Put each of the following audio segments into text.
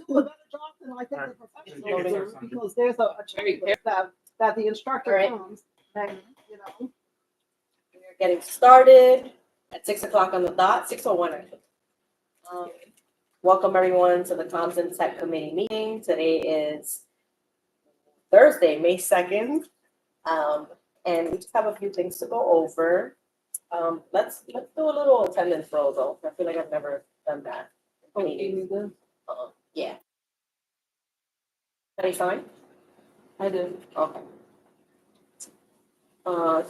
Well, better job than I think the professionals do, because there's a checklist that the instructor Alright. comes, and, you know. We're getting started at 6 o'clock on the dot, 6:01 actually. Welcome everyone to the Comms and Tech Committee meeting. Today is Thursday, May 2nd. And we just have a few things to go over. Let's do a little attendance roll though. I feel like I've never done that. Yeah. Any sign? I do. Okay.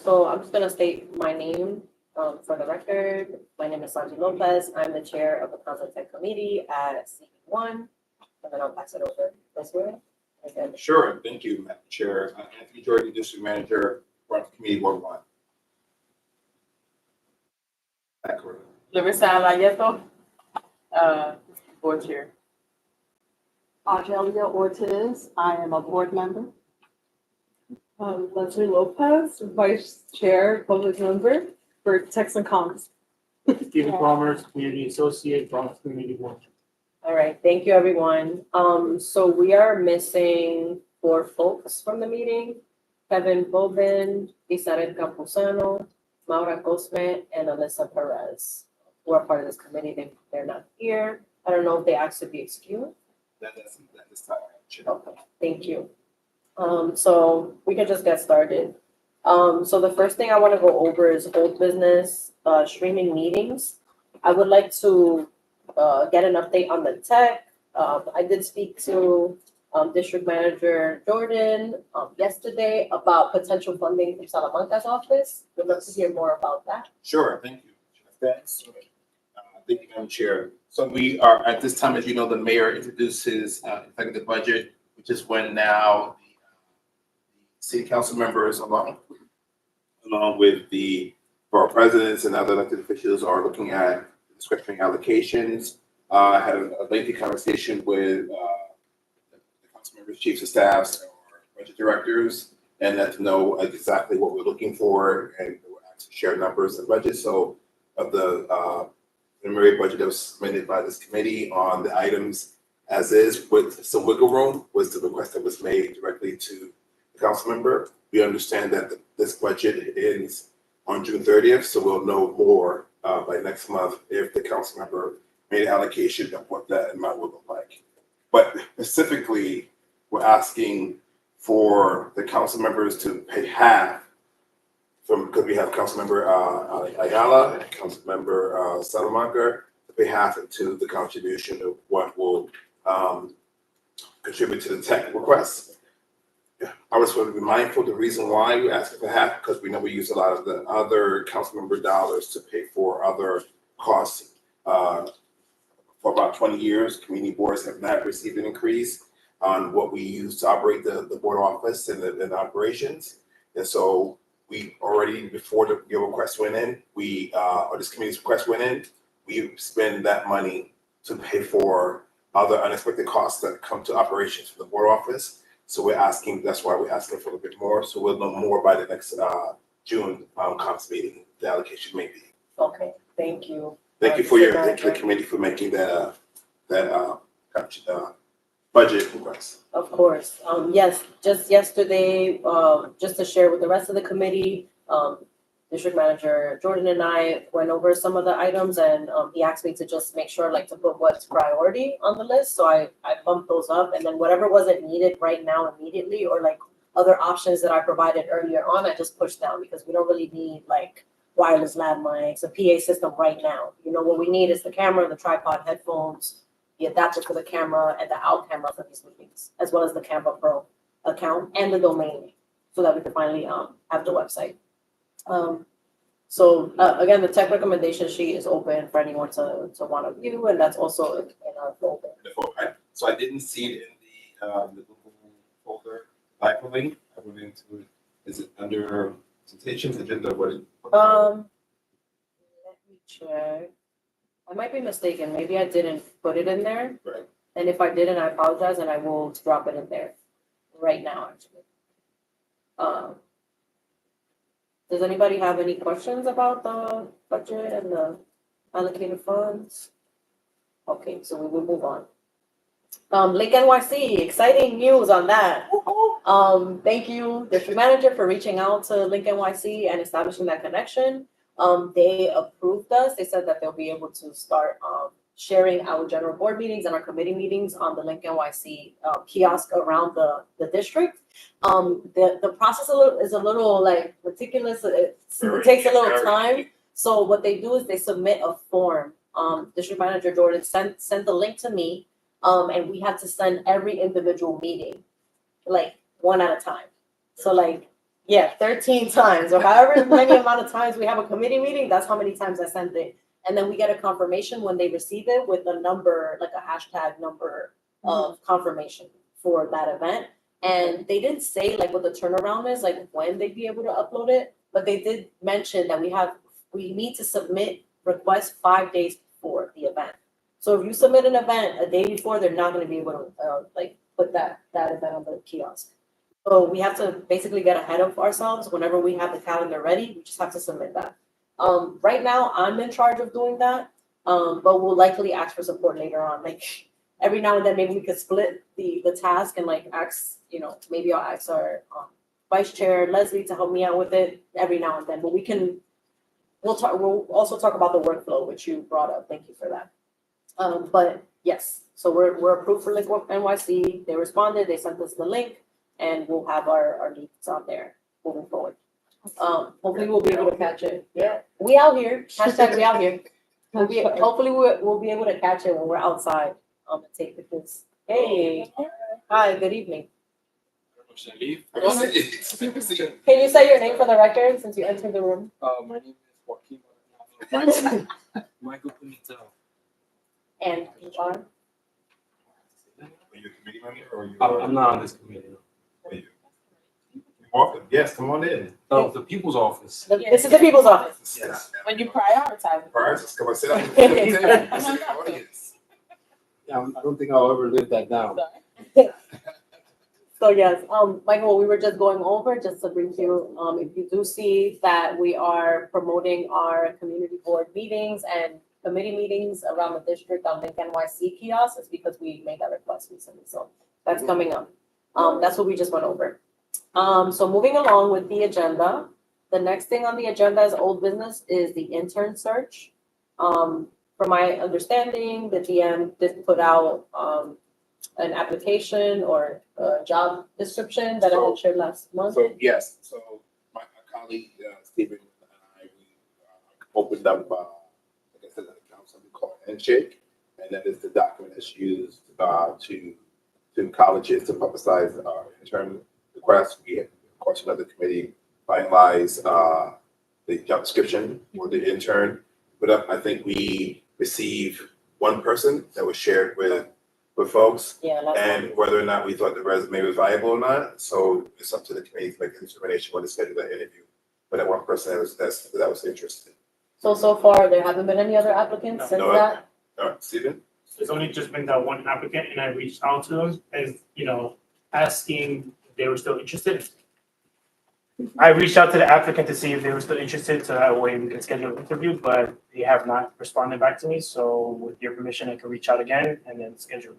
So I'm just gonna state my name, for the record. My name is Sanji Lopez. I'm the chair of the Content Tech Committee at CB1. And then I'll pass it over this way. Again. Sure, thank you, Madam Chair. Anthony Jordan, District Manager, Bronx Committee Board 1. Larissa Alayeto, board chair. Argelia Ortiz, I am a board member. Leslie Lopez, vice chair, public member for Text and Comms. Stephen Palmer, Community Associate, Bronx Community Board. All right, thank you, everyone. So we are missing 4 folks from the meeting. Kevin Bobin, Isabel Campuzano, Maura Cosme, and Alyssa Perez, who are part of this committee. They're not here. I don't know if they asked to be excused. That is time. Okay, thank you. So we can just get started. So the first thing I want to go over is old business, streaming meetings. I would like to get an update on the tech. I did speak to District Manager Jordan yesterday about potential funding from Salamanca's office. We'd love to hear more about that. Sure, thank you. Thanks. Thank you, Madam Chair. So we are, at this time, as you know, the mayor introduced his executive budget, which is when now the city council members, along with the borough presidents and other elected officials, are looking at discretionary allocations. I had a lengthy conversation with the council members, chiefs of staffs, or budget directors, and let them know exactly what we're looking for, and we'll actually share numbers and budgets. So of the preliminary budget that was submitted by this committee on the items as is, with some wiggle room, was the request that was made directly to the council member. We understand that this budget ends on June 30th, so we'll know more by next month if the council member made an allocation of what that amount would look like. But specifically, we're asking for the council members to pay half from, because we have Councilmember Ayala and Councilmember Salamanca, to pay half into the contribution of what will contribute to the tech requests. I was going to be mindful the reason why we asked for half, because we know we use a lot of the other council member dollars to pay for other costs. For about 20 years, community boards have not received an increase on what we use to operate the board office and the operations. And so we already, before the request went in, or this committee's request went in, we spend that money to pay for other unexpected costs that come to operations for the board office. So that's why we're asking for a bit more. So we'll know more by the next June comms meeting, the allocation may be. Okay, thank you. Thank you thank you, the committee, for making that budget request. Of course. Yes, just yesterday, just to share with the rest of the committee, District Manager Jordan and I went over some of the items, and he asked me to just make sure, like, to put what's priority on the list. So I bumped those up, and then whatever wasn't needed right now immediately, or like other options that I provided earlier on, I just pushed down, because we don't really need like wireless landmines, a PA system right now. You know, what we need is the camera, the tripod, headphones, the adapter for the camera, and the out camera for these meetings, as well as the Canva Pro account and the domain name, so that we can finally have the website. So again, the tech recommendation sheet is open for anyone to want to view, and that's also in our folder. So I didn't see it in the Google folder. Link. I went into it. Is it under presentations, agenda? Let me check. I might be mistaken. Maybe I didn't put it in there. Right. And if I didn't, I apologize, and I will drop it in there right now, actually. Does anybody have any questions about the budget and the allocated funds? Okay, so we will move on. Link NYC, exciting news on that. Thank you, district manager, for reaching out to Link NYC and establishing that connection. They approved us. They said that they'll be able to start, sharing our general board meetings and our committee meetings on the Link NYC, kiosk around the district. The process is a little like meticulous. It takes a little time. So what they do is they submit a form. District manager Jordan sent the link to me. And we had to send every individual meeting, like one at a time. So like, yeah, 13 times or however many amount of times we have a committee meeting, that's how many times I sent it. And then we get a confirmation when they receive it with a number, like a hashtag number of confirmation for that event. And they didn't say like what the turnaround is, like when they'd be able to upload it, but they did mention that we need to submit requests 5 days before the event. So if you submit an event a day before, they're not gonna be able to, like, put that event on the kiosk. So we have to basically get ahead of ourselves. Whenever we have the calendar ready, we just have to submit that. Right now, I'm in charge of doing that, but we'll likely ask for support later on. Like, every now and then, maybe we could split the task and like ask, maybe I'll ask our vice chair, Leslie, to help me out with it every now and then. But we'll also talk about the workflow, which you brought up. Thank you for that. But yes, so we're approved for Link NYC. They responded, they sent us the link, and we'll have our meetings on there moving forward. Hopefully we'll be able to catch it. Yeah, we out here. Hashtag we out here. Hopefully we'll be able to catch it when we're outside and take pictures. Hey, hi, good evening. Should I leave? Can you say your name for the record since you entered the room? My name is Joaquin. Michael Pimentel. And you are? Are you a committee member or are you? I'm not on this committee. Are you? You're welcome. Yes, come on in. No, the people's office. This is the people's office. Yes. When you prioritize. Priorities, come on, sit down. Sit down. Sit in the audience. Yeah, I don't think I'll ever live that down. So yes, Michael, we were just going over, just to brief you, if you do see that we are promoting our community board meetings and committee meetings around the district on Link NYC kiosk, it's because we made that request recently, so that's coming up. That's what we just went over. So moving along with the agenda, the next thing on the agenda as old business is the intern search. From my understanding, the DM did put out, an application or a job description that I had shared last month. So, yes, so my colleague, Stephen, and I, we opened up, like I said, something called Handshake. And that is the document that's used to colleges to publicize our intern requests. We have, of course, another committee finalize the job description for the intern. But I think we received one person that was shared with folks. Yeah, last And month. whether or not we thought the resume was viable or not. So it's up to the committee to make a determination when to schedule that interview. But that one person that was interested. So far, there haven't been any other applicants since No. that? All right, Stephen? There's only just been that one applicant and I reached out to them and, asking if they were still interested. I reached out to the applicant to see if they were still interested, so that way we could schedule an interview, but they have not responded back to me, so with your permission, I can reach out again and then schedule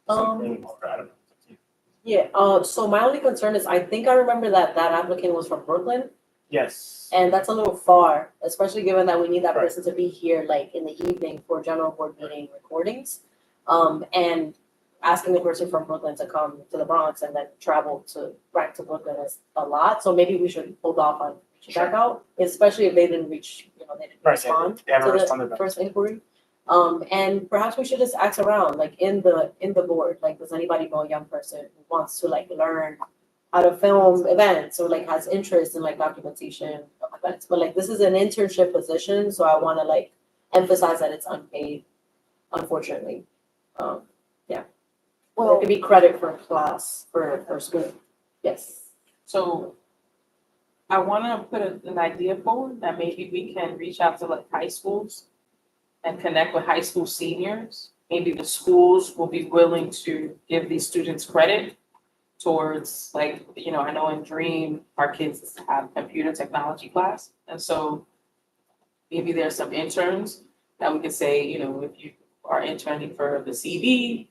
something more, I don't know. Yeah, so my only concern is, I think I remember that applicant was from Brooklyn, Yes. and that's a little far, especially given that we need that Right. person to be here like in the evening for general board meeting recordings. And asking the person from Brooklyn to come to the Bronx and then travel back to Brooklyn is a lot, so maybe we should hold off on reaching back out, especially if they didn't reach, they didn't Right, respond they haven't to responded the back. first inquiry. And perhaps we should just ask around, like in the board, like, does anybody know a young person who wants to like learn how to film events or like has interest in like documentation of events? But like, this is an internship position, so I wanna like emphasize that it's unpaid, unfortunately. Well, it could be credit for class, for school, yes. So I wanna put an idea forward that maybe we can reach out to like high schools and connect with high school seniors. Maybe the schools will be willing to give these students credit towards like, I know in Dream, our kids have computer technology class. And so maybe there's some interns that we could say, if you are interning for the CV,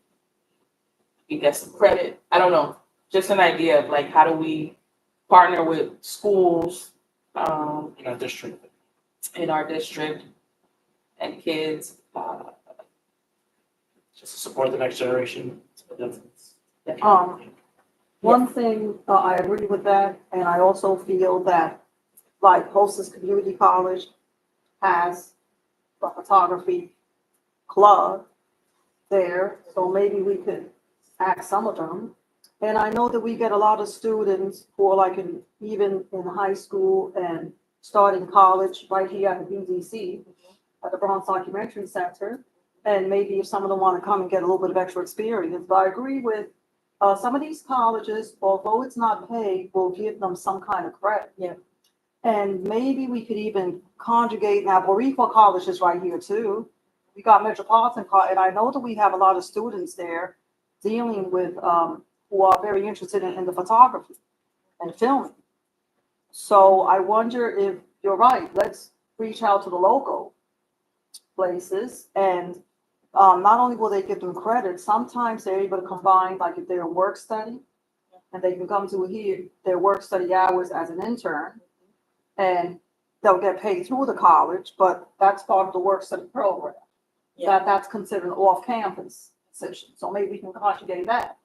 you get some credit. I don't know, just an idea of like, how do we partner with schools, In our district. in our district and kids, Just to support the next generation. One thing, I agree with that, and I also feel that, like, Hostess Community College has a photography club there, so maybe we could ask some of them. And I know that we get a lot of students who are like even in high school and starting college right here at the BDC, at the Bronx Documentary Center. And maybe if some of them want to come and get a little bit of extra experience, but I agree with, some of these colleges, although it's not paid, will give them some kind of credit. Yeah. And maybe we could even conjugate, now Boricua College is right here too. We got Metropolitan College, and I know that we have a lot of students there dealing with, who are very interested in the photography and filming. So I wonder if, you're right, let's reach out to the local places and, not only will they give them credit, sometimes they're able to combine, like if they're a work study, and they can come to here, their work study hours as an intern, and they'll get paid through the college, but that's part of the work study program. Yeah. That's considered an off-campus position, so maybe we can conjugate that.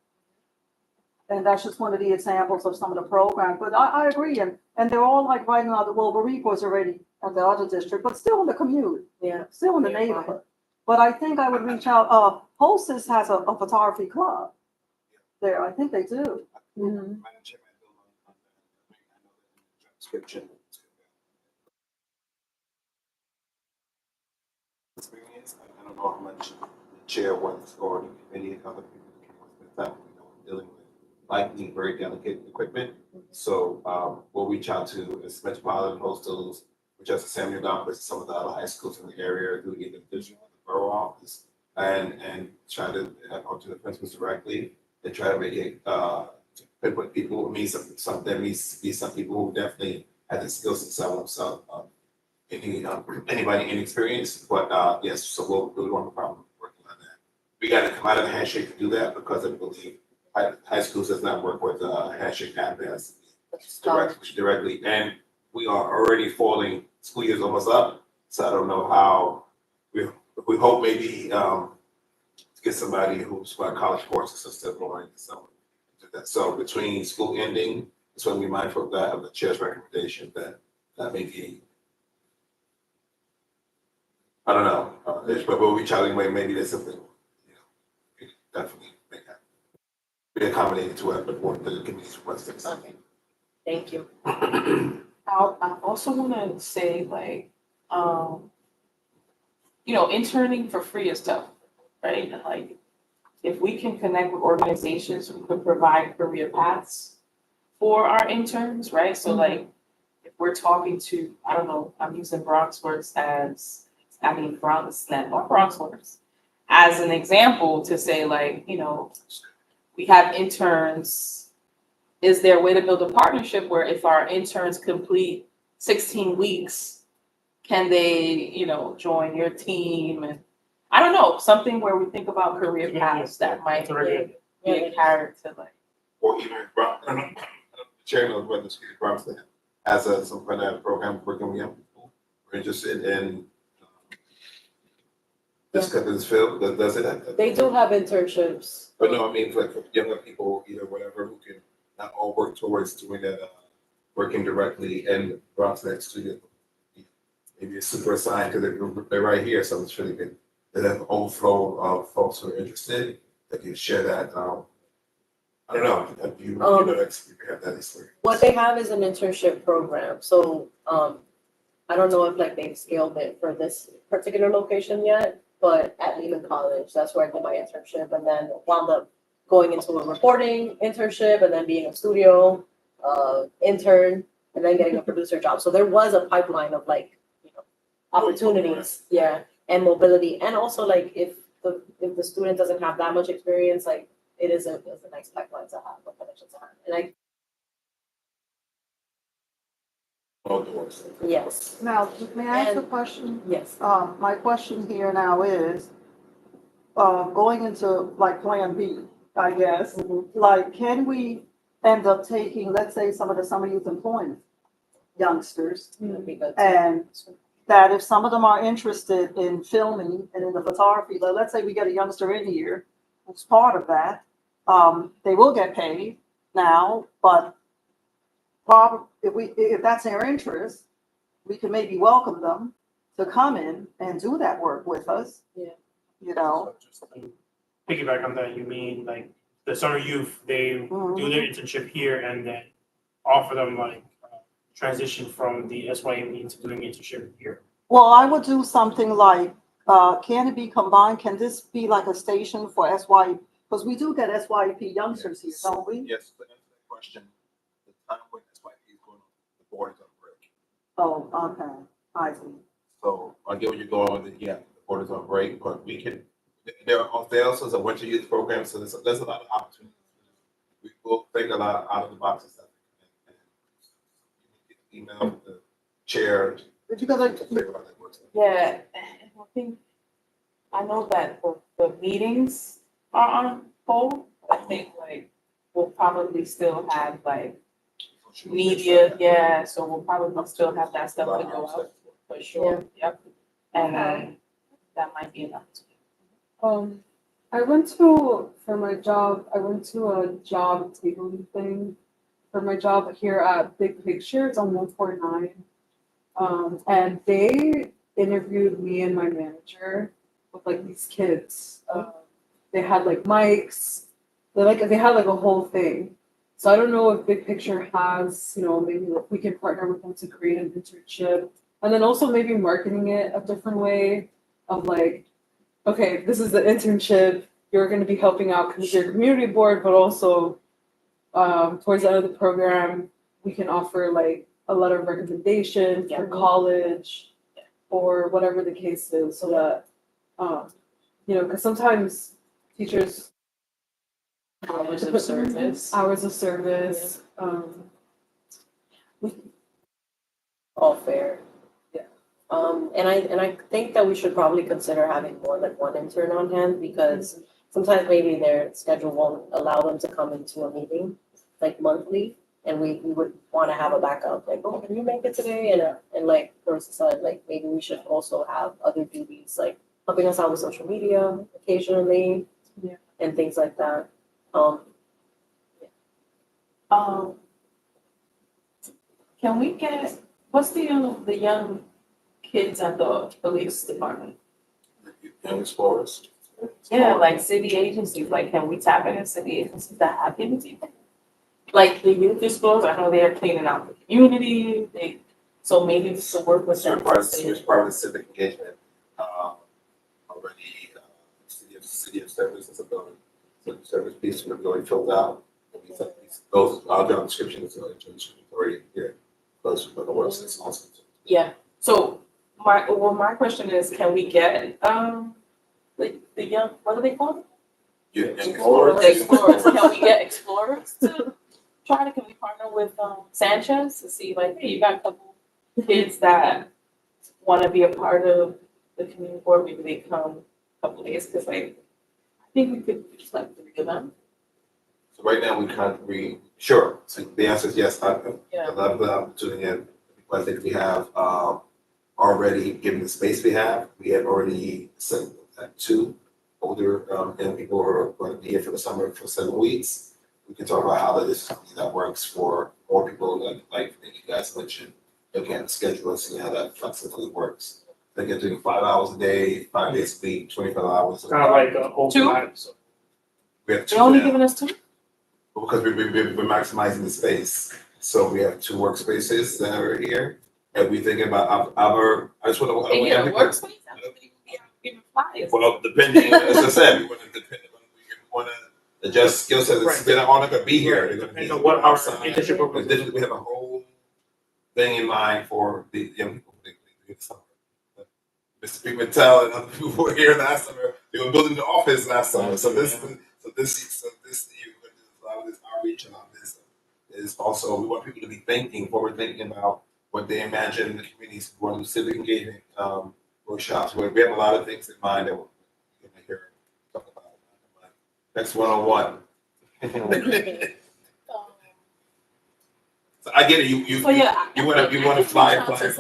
And that's just one of the examples of some of the programs, but I agree, and they're all like right now, well, Boricua's already at the other district, but still in the community, Yeah. still in the neighborhood. But I think I would reach out, Hostess has a photography club there, I think they do. Madam Chair, may I build on that? I know that in the job description, experience, I don't know how much the chair wants or any other people can want to spend time, dealing with likely very delicate equipment. So, we'll reach out to as Metropolitan Hostels, which has the Samuel Douglas, some of the other high schools in the area, do either division or the borough office, and try to, talk to the principals directly, and try to make it, pinpoint people, I mean, some, there needs to be some people who definitely have the skills to sell themselves, anybody inexperienced, but, yes, so we'll have a problem working on that. We gotta come out of the handshake to do that, because I believe high schools does not work with, handshake app as directly, and we are already falling, school year's almost up, so I don't know how, we hope maybe, to get somebody who's got college courses instead of going to some. So between school ending, it's when we mindful of that, of the chair's recommendation that maybe, I don't know, but we'll reach out anyway, maybe there's something, we can definitely make that. Be accommodated to it, but more the committee's requested. Okay. Thank you. I also wanna say like, interning for free is tough, right? And like, if we can connect with organizations who can provide career paths for our interns, right? So like, if we're talking to, I don't know, I'm using BronxWorks BronxWorks as an example to say like, we have interns. Is there a way to build a partnership where if our interns complete 16 weeks, can they, join your team? And I don't know, something where we think about career paths that might be a carrot to like. Or even the chairman of the school Bronx that has some kind of program working with young people. We're interested in this field that does it. They do have internships. But no, I mean, for younger people, either whatever, who can not all work towards doing that, working directly in Bronx next to you. Maybe a super assigned, because they're right here, so it's really good. They have an overflow of folks who are interested, that can share that, I don't know, if you have that experience. What they have is an internship program, so, I don't know if like they've scaled it for this particular location yet, but at Lehman College, that's where I did my internship, and then wound up going into a reporting internship, and then being a studio, intern, and then getting a producer job, so there was a pipeline of like, opportunities, yeah, and mobility, and also like if the student doesn't have that much experience, like it is a nice pipeline to have, a connection to have, and All doors. yes, Now, may I ask a And- question? yes, My question here now is, going into like Plan B, I guess. Like, can we end up taking, let's say, some of the summer youth employment youngsters, That'd be good. and that if some of them are interested in filming and in the photography, let's say we get a youngster in here who's part of that, they will get paid now, but if that's their interest, we can maybe welcome them to come in and do that work with us. Yeah. You know, So just to piggyback on that, you mean like the summer youth, they do their internship here and then offer them like transition from the SYME to doing internship here? well, I would do something like, can it be combined? Can this be like a station for SY? Because we do get SYP youngsters here, don't we? Yes, to answer that question, the time when SYP is going on, the board is on break. Oh, okay, I see. So I get where you're going with it, yeah, the board is on break, but we can, there also is a winter youth program, so there's a lot of opportunities. We will think a lot out of the box and stuff. And email the chair. But you gotta, Figure out that works. Yeah, and I think, I know that the meetings are on hold. I think like we'll probably still have like media, yeah, so we'll probably still have that stuff to go out for sure, yep. And that might be enough. I went to, for my job, I went to a job tabling thing for my job here at Big Picture. It's on 149. And they interviewed me and my manager with like these kids. They had like mics. They had like a whole thing. So I don't know if Big Picture has, maybe like we can partner with them to create an internship. And then also maybe marketing it a different way of like, okay, this is the internship. You're going to be helping out your community board, but also towards the end of the program, we can offer like a letter of recommendation for college or whatever the case is, so that because sometimes teachers Hours of service. hours of service. All fair. Yeah. And I think that we should probably consider having more than one intern on hand, because sometimes maybe their schedule won't allow them to come into a meeting like monthly, and we would want to have a backup, like, oh, can you make it today? And like Clarissa said, like maybe we should also have other duties, like helping us out with social media occasionally, Yeah. and things like that. Can we get, what's the young kids at the police department? Young explorers. Yeah, like city agencies, like can we tap into city agencies that have young people? Like the youth explorers, I know they're cleaning out the community, so maybe we should work with So them. it's part of the civic engagement, already, city of service is a building, city service piece of building filled out. And those, our job descriptions are already here, those for the works, it's awesome. Yeah, so my question is, can we get, the young, what are they called? Yeah, The explorers, can we get explorers to can we partner with, Sanchez to see like, hey, you got a couple kids that wanna be a part of the community board, maybe they come a couple days, cause like, I think we could just like 3 of them. So right now, sure, so the answer is yes, I Yeah. love the opportunity, and I think we have, already, given the space we have already sent 2 older, young people who are going to be here for the summer for 7 weeks. We can talk about how that works for more people, like you guys mentioned, looking at the schedule and seeing how that flexibility works. They get doing 5 hours a day, 5 days a week, 25 hours. Kind of like a whole 2? time, so. We have 2 They're only now. giving us 2? Because we're maximizing the space. So we have 2 workspaces that are here. And we thinking about our, I just want to. They get a workspace, that's what they giving flyers. Well, depending, as I said, we want to adjust skill sets. Right. They're not all gonna be here. They're gonna be Depends on what our outside. internship program is. We have a whole thing in mind for the young people. Mr. Pimentel and other people who were here last summer, they were building the office last summer. So this year, we're going to do a lot of this outreach, and all this is also, we want people to be forward thinking about what they imagine the communities want to do civic engagement workshops. We have a lot of things in mind that we're going to hear talk about. Next one-on-one. So I get it, you So yeah, you wanna fly. Sanchez.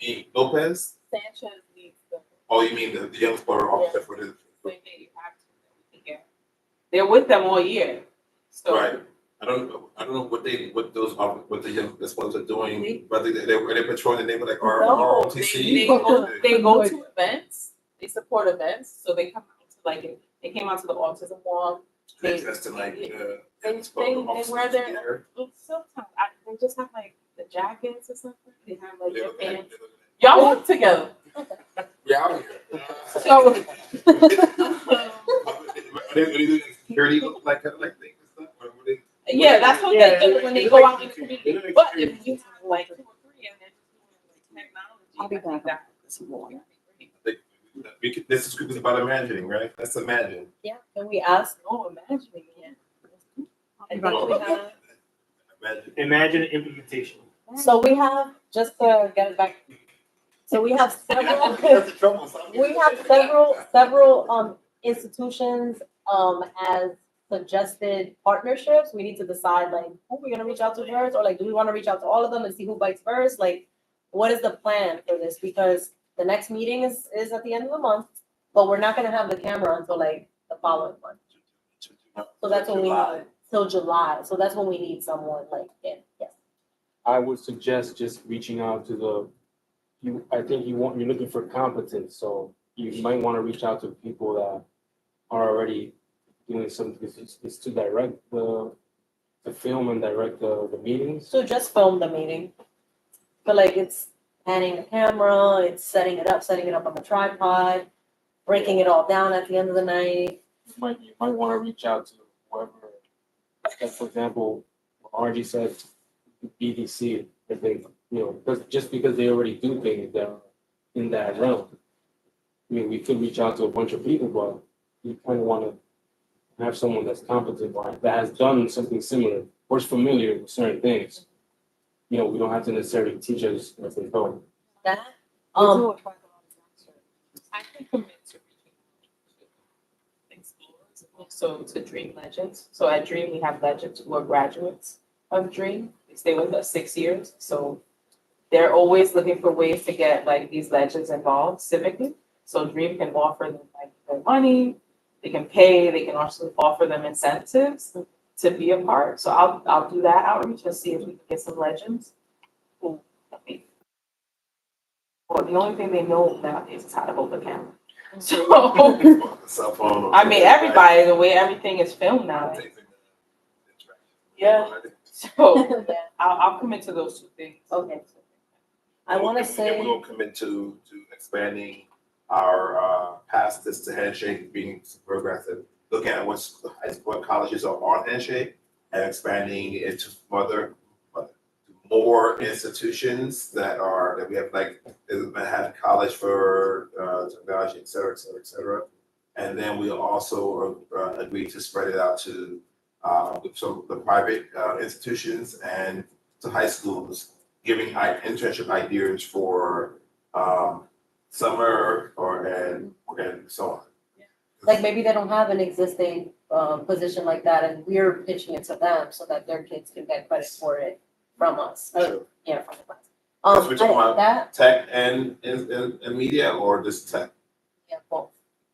You mean Lopez? Sanchez needs the. Oh, you mean the young player officer for the, They have to, yeah. They're with them all year, so. right? I don't know what the young ones are doing, whether they're patrolling the neighborhood like No, ROTC. they go to events, they support events, so they come out to like, they came out to the autism walk. They tested like They wear their, sometimes, they just have like the jackets or something, they have like their pants. Y'all work together. Yeah, out here. So. Are they doing security like things and stuff? Or what they? Yeah, that's what they do when they go out in the community, but if you have like 2 or 3 and they're just doing like technology. I'll be I think back. that- this morning. This is about imagining, right? Let's imagine. Yeah, can we ask? No, imagining, yeah. I think we have, Imagine. Imagine implementation. so we have, just to get it back, so we have several, That's the trouble. we have several institutions as suggested partnerships. We need to decide like who we're gonna reach out to first, or like do we wanna reach out to all of them and see who bites first? Like, what is the plan for this? Because the next meeting is at the end of the month, but we're not gonna have the camera until like the following month. So that's when we need, till July, so that's when we need someone like in, yes. I would suggest just reaching out to I think you're looking for competence, so you might want to reach out to people that are already doing something, it's to direct the film and direct the meetings. So just film the meeting. But like it's panning the camera, it's setting it up on the tripod, breaking it all down at the end of the night. You might want to reach out to whoever, like for example, RG said, BDC, if they, just because they already do things that are in that realm. I mean, we could reach out to a bunch of people, but you kind of want to have someone that's competent, right, that has done something similar, or is familiar with certain things. We don't have to necessarily teach us as they go. That, We do attract a lot of youngsters. I can commit to explorers, also to Dream Legends. So at Dream, we have legends who are graduates of Dream. They stay with us 6 years, so they're always looking for ways to get like these legends involved civically. So Dream can offer them like their money, they can pay, they can also offer them incentives to be a part. So I'll do that outreach and see if we can get some legends. Well, the only thing they know nowadays is how to hold the camera. So, Cell phone. I mean, everybody, the way everything is filmed nowadays. Yeah. So I'll commit to those 2 things. okay. I wanna say. We'll commit to expanding our past this to handshake, being super aggressive, looking at what colleges are on handshake and expanding it to more institutions that we have, like Manhattan College for technology, et cetera, et cetera, et cetera. And then we also agreed to spread it out to some of the private institutions and to high schools, giving internship ideas for summer and so on. Like maybe they don't have an existing position like that and we're pitching it to them so that their kids can get credit for it from us. Sure. Yeah, from the class. That's what you're talking about? That, Tech and media, or just tech? yeah, both.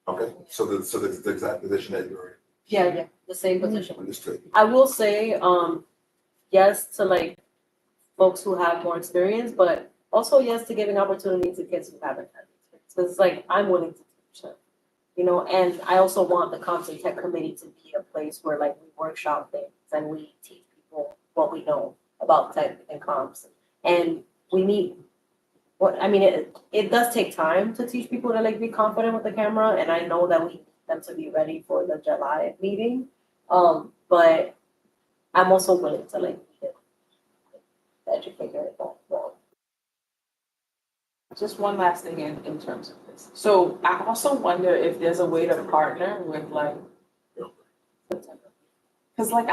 Okay, so the exact position that you're in. Yeah, the same position. Understood. I will say, yes to like folks who have more experience, but also yes to giving opportunity to kids who haven't had experience. Cause it's like, I'm willing to teach them, and I also want the Content Tech Committee to be a place where like we workshop things and we teach people what we know about tech and comms. And we need, it does take time to teach people to like be confident with the camera. And I know that we need them to be ready for the July meeting. But I'm also willing to like be the educator at that role. Just one last thing in terms of this. So I also wonder if there's a way to partner with like, because like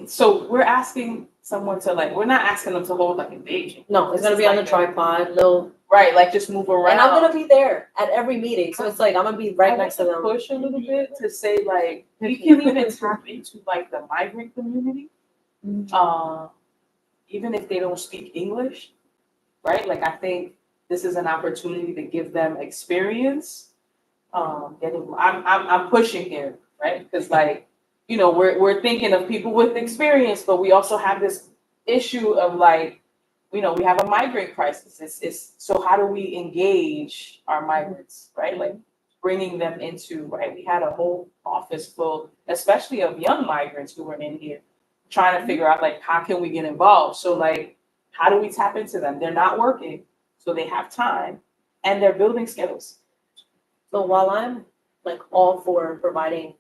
so we're asking someone to like, we're not asking them to hold like engagement. No, it's gonna be on the tripod, little right, like just move around. And I'm gonna be there at every meeting, so it's like, I'm gonna be right next to I them. want push a little bit to say like, we can even tap into like the migrant community. Even if they don't speak English, right? Like, I think this is an opportunity to give them experience. I'm pushing here, right? Because like, you know, we're thinking of people with experience, but we also have this issue of like, you know, we have a migrant crisis. So how do we engage our migrants, right? Like bringing them into, right? We had a whole office full, especially of young migrants who were in here, trying to figure out like, how can we get involved? So like, how do we tap into them? They're not working, so they have time and they're building skills. So while I'm like all for providing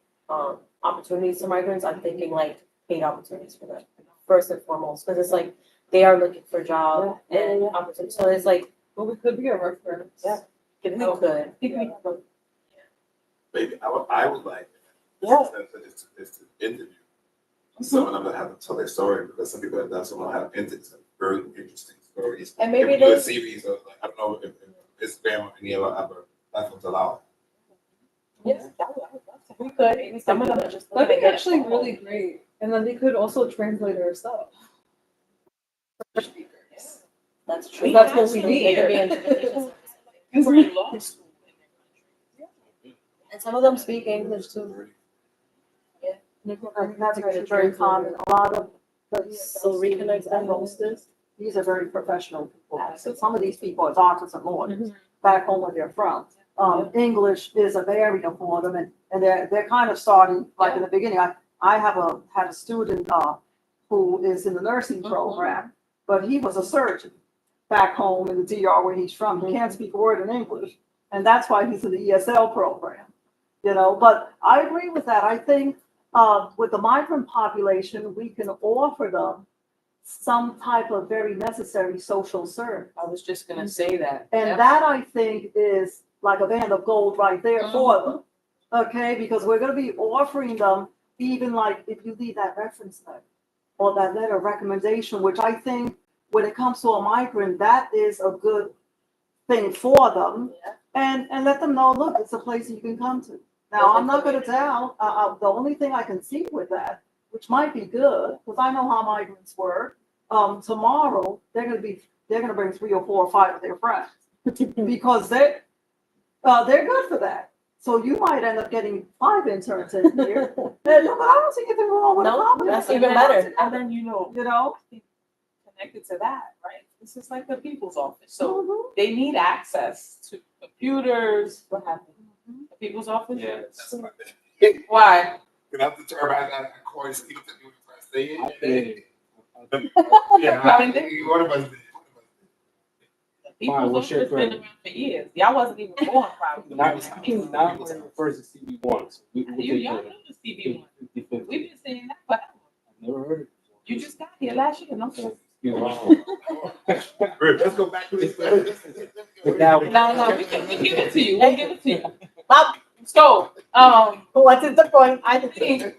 opportunities to migrants, I'm thinking like paid opportunities for them first and foremost, because it's like they are looking for jobs and opportunities. So it's like, Well, we could be a reference. Yeah. we could. Maybe I would like, Yeah. is to interview some of them that have to tell their story, because some people have done some have very interesting stories. And maybe If we do a they- series of, like, I don't know if Instagram or any other platforms allow. Yes, We could, some of them are just. That'd be actually really great. And then they could also translate our stuff. That's true. That's what we They could be need. in- You were in law school. And some of them speak English too. That's very common. A lot of the So reconnect that hostess, these are very professional people. So some of these people are doctors and lawyers back home where they're from. English is a barrier for them, and they're kind of starting, like in the beginning, I had a student, who is in the nursing program, but he was a surgeon back home in the DR where he's from. He can't speak a word in English, and that's why he's in the ESL program, you know, but I agree with that. I think, with the migrant population, we can offer them some type of very necessary social service. I was just gonna say that. And that, I think, is like a band of gold right there for them. Okay, because we're gonna be offering them, even like if you leave that reference letter or that letter of recommendation, which I think when it comes to a migrant, that is a good thing for them. And let them know, look, it's a place you can come to. Now, I'm not gonna doubt, the only thing I can see with that, which might be good, because I know how migrants work, tomorrow, they're gonna bring 3 or 4 or 5 of their friends. Because they're good for that. So you might end up getting 5 interns in here. And, but I don't see anything wrong with No, a that's compliment. even better. And then, you know, You know? connected to that, right? This is like the people's office, so they need access to computers, what have you. The people's office? Yes. That's my thing. Why? You have to turn around and course, people to do it first. Yeah. How did they- One of us did. The people's what's your office been credit? around for years. Y'all wasn't even born probably. Not when it refers to CB one. Y'all know the CB one. We've been saying that forever. I've never heard it before. You just got here last year, no? Rick, let's go back to this. Now- No, we give it to you. We'll give it to you. So, What is the point? I think,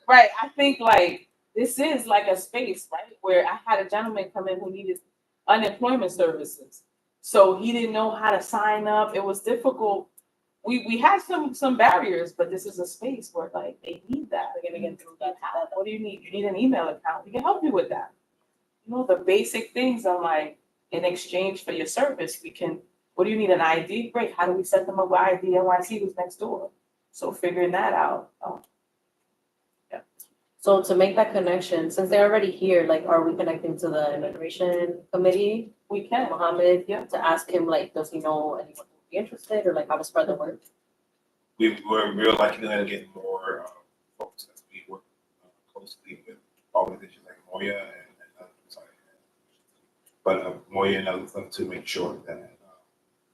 right, I think like, this is like a space, right, where I had a gentleman come in who needed unemployment services. So he didn't know how to sign up, it was difficult. We had some barriers, but this is a space where like, they need that. They're gonna get through that. What do you need? You need an email account, we can help you with that. You know, the basic things are like, in exchange for your service, what do you need, an ID? Great, how do we set them up with ID NYC who's next door? So figuring that out. So to make that connection, since they're already here, like, are we connecting to the immigration committee, We can. Mohammed, Yeah. to ask him, like, does he know anyone who would be interested, or like how to spread the word? We're real likely to get more folks as we work closely with organizations like Moya and sorry, but Moya and others to make sure that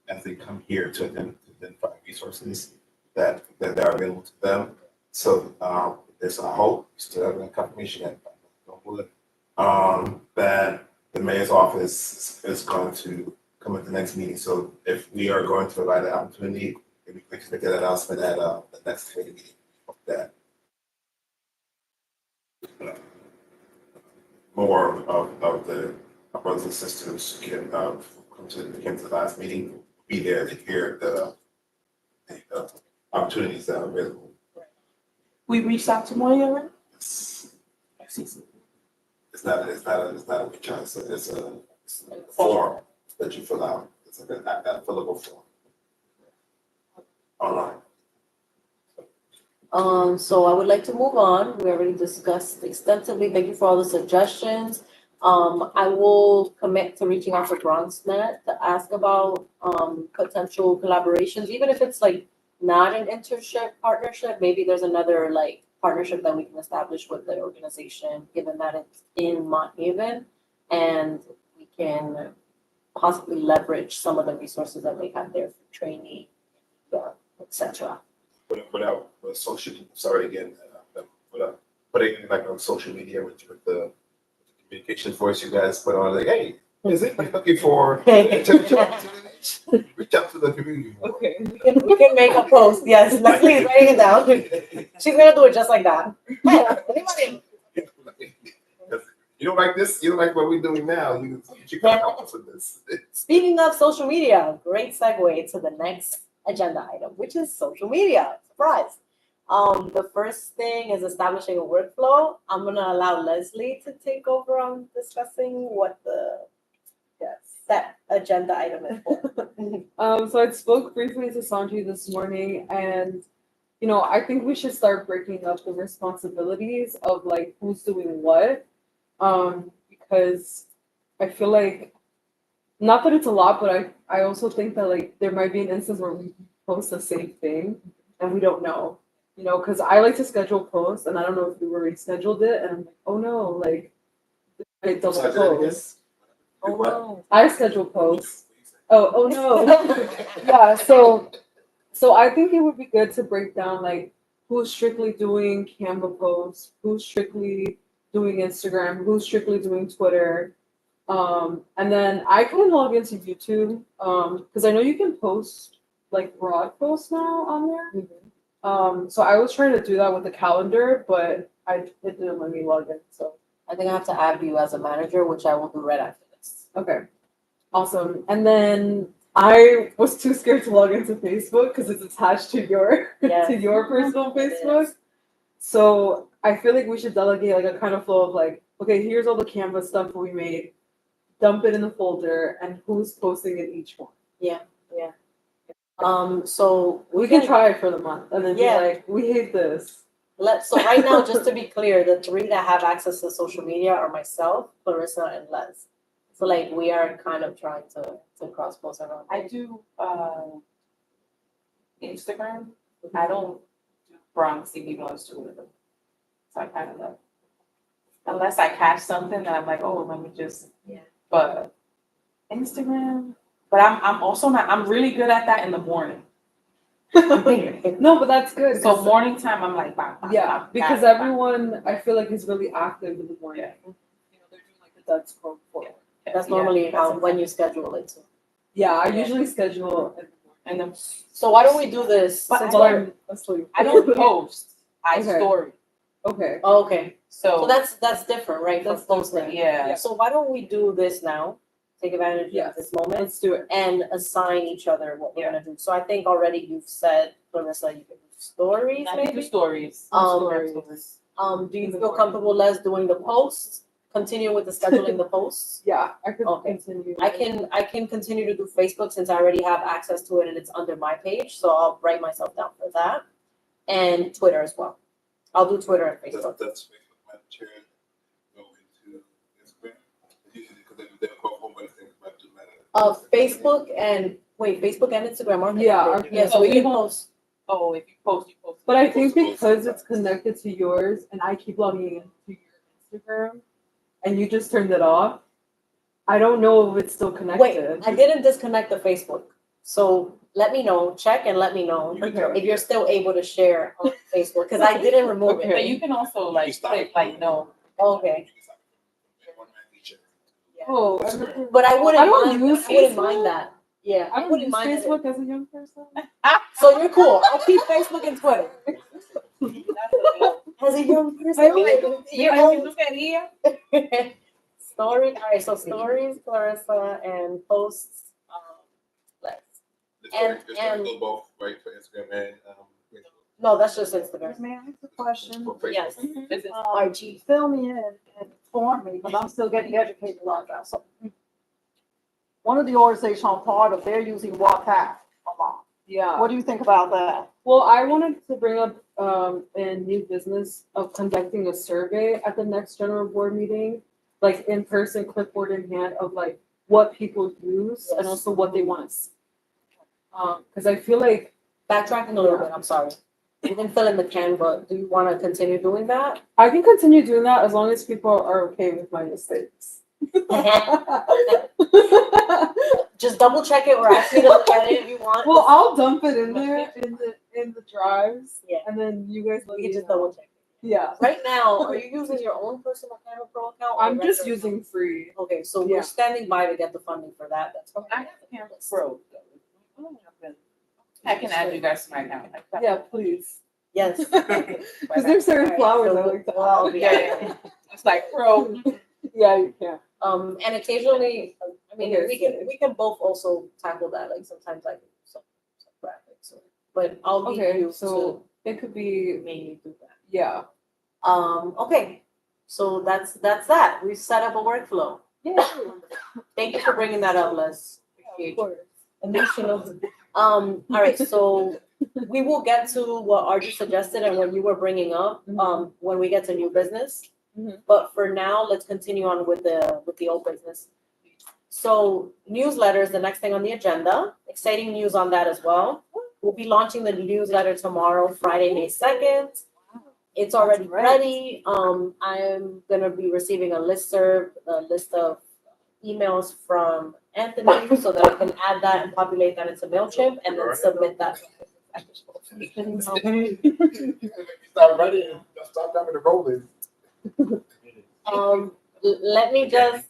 as they come here to identify resources that are available to them. So there's a hope, still having a confirmation that the mayor's office is going to come at the next meeting. So if we are going to provide an opportunity, if we can make that announcement at the next committee meeting, that more of the brothers and sisters can came to the last meeting, be there to hear the opportunities that are available. We reached out to Moya already? It's not a reach out, it's a form that you fill out. It's like a fillable form. Online. So I would like to move on. We already discussed extensively. Thank you for all the suggestions. I will commit to reaching out to BronxNet to ask about, potential collaborations, even if it's like not an internship partnership, maybe there's another like partnership that we can establish with the organization, given that it's in Mont Haven. And we can possibly leverage some of the resources that they have there for training, et cetera. With social, sorry again, putting like on social media with the communication voice you guys put on, like, hey, is anybody looking for internship opportunities? Reach out to the community. Okay, we can make a post, yes, Leslie is writing it down. She's gonna do it just like that. Hey, anybody? You don't like this, you don't like what we're doing now, you can help us with this. Speaking of social media, great segue to the next agenda item, which is social media. Surprise. The first thing is establishing a workflow. I'm gonna allow Leslie to take over on discussing what the that agenda item is for. So I spoke briefly to Sanji this morning, and I think we should start breaking up the responsibilities of like who's doing what. Because I feel like, not that it's a lot, but I also think that like there might be an instance where we post the same thing and we don't know. Because I like to schedule posts and I don't know if we've already scheduled it, and I'm like, oh no, like I double Sorry, say that again? post. Oh, no. I schedule posts. Oh no. Yeah, so I think it would be good to break down like who's strictly doing Canva posts, who's strictly doing Instagram, who's strictly doing Twitter. And then I can log into YouTube, because I know you can post like broad posts now on there. So I was trying to do that with the calendar, but it didn't let me log in, so. I think I have to add you as a manager, which I will do right after this. Okay, awesome. And then I was too scared to log into Facebook because it's attached to your Yes. to your personal It Facebook. is. So I feel like we should delegate like a kind of flow of like, okay, here's all the Canva stuff we made, dump it in the folder, and who's posting in each one. So We can try it for the month and then be Yeah. like, we hate this. so right now, just to be clear, the three that have access to social media are myself, Clarissa, and Les. So like we are kind of trying to cross post around. I do, Instagram. I don't do Bronx even on Twitter. So I kind of like, unless I catch something that I'm like, oh, let me just, Yeah. But Instagram, but I'm also not, I'm really good at that in the morning. No, but that's good. So 'cause- morning time, I'm like, bam, bam, yeah, bam, because bam, bam. everyone I feel like is really active in the morning. Yeah. They're doing like the Dutch scroll forward. That's Yeah, normally that's how when exactly. you schedule it too. Yeah, I Yeah. usually schedule in the morning. And then, So why don't we do this? But since While we're- I'm asleep. I don't post, I Okay. story. Okay. Oh, okay, so So, that's different, right? That's For posting. different. yeah. So why don't we do this now? Take advantage Yes. of this moment Let's do it. and assign each other what we're gonna do. So I think already you've said, Clarissa, you can do stories I can do maybe? stories. Stories. Do you In the feel morning. comfortable, Les, doing the posts? Continue with the scheduling the posts? Yeah, I could Okay. continue. I can continue to do Facebook since I already have access to it and it's under my page, so I'll write myself down for that. And Twitter as well. I'll do Twitter and Facebook. That's Facebook Manager, go into Instagram. Because they're called home, but it's about 2 minutes. Facebook and Instagram aren't they? Yeah, aren't Yeah, they? so we So can we post. Oh, if you post, you post. But I think Post because sometimes. it's connected to yours and I keep logging into your Instagram and you just turned it off, I don't know if it's still connected. Wait, I didn't disconnect the Facebook. So let me know, check and let me know Okay. if you're still able to share on Facebook, because I didn't remove Okay. it. But you can also like click like no. Okay. Oh, But I wouldn't I don't mind, use I wouldn't Facebook. mind that. Yeah, I don't wouldn't use mind it. Facebook as a young person. So you're cool. I'll keep Facebook and Twitter. As a young person. You're old. Story, all right, so stories, Clarissa, and posts, And- Go both, right, for Instagram and, Facebook. No, that's just Instagram. May I ask a question? For Facebook. Yes. Is it- RG. Fill me in and inform me, because I'm still getting educated on that. So one of the organizations I'm part of, they're using WhatsApp a lot. Yeah. What do you think about that? Well, I wanted to bring up a new business of conducting a survey at the next general board meeting, like in person, clipboard in hand, of like what people use and Yes. also what they want to see. Because I feel like Backtracking a little bit, I'm sorry. You didn't fill in the Canva. Do you want to continue doing that? I can continue doing that as long as people are okay with my mistakes. Just double check it or ask me to look at it if you want. Well, I'll dump it in there in the drives, Yeah. and then you guys let We me can just know. double check it. Yeah, Right now, are you using your own personal Canva Pro account? or I'm just regular? using free. Okay, so Yeah. we're standing by to get the funding for that. That's I have Canva Pro. I can add you guys to my account. Yeah, please. Yes. Because there's certain flowers I like to add. Yeah. It's like Pro. Yeah, you can. And occasionally, I mean, Okay. we can both also tackle that, like sometimes I do some graphics, but I'll leave Okay, you so it could to be, mainly do that. yeah. Okay, so that's that. We've set up a workflow. Thank you for bringing that up, Les. Appreciate you. Emotional. All right, so we will get to what Archie suggested and what you were bringing up, when we get to new business. Mhm. But for now, let's continue on with the old business. So newsletters, the next thing on the agenda, exciting news on that as well. We'll be launching the newsletter tomorrow, Friday, May 2nd. It's already great. ready. I'm gonna be receiving a list of emails from Anthony so that I can add that and populate that into MailChimp and then submit that. Start running, stop coming to rolling. Let me just,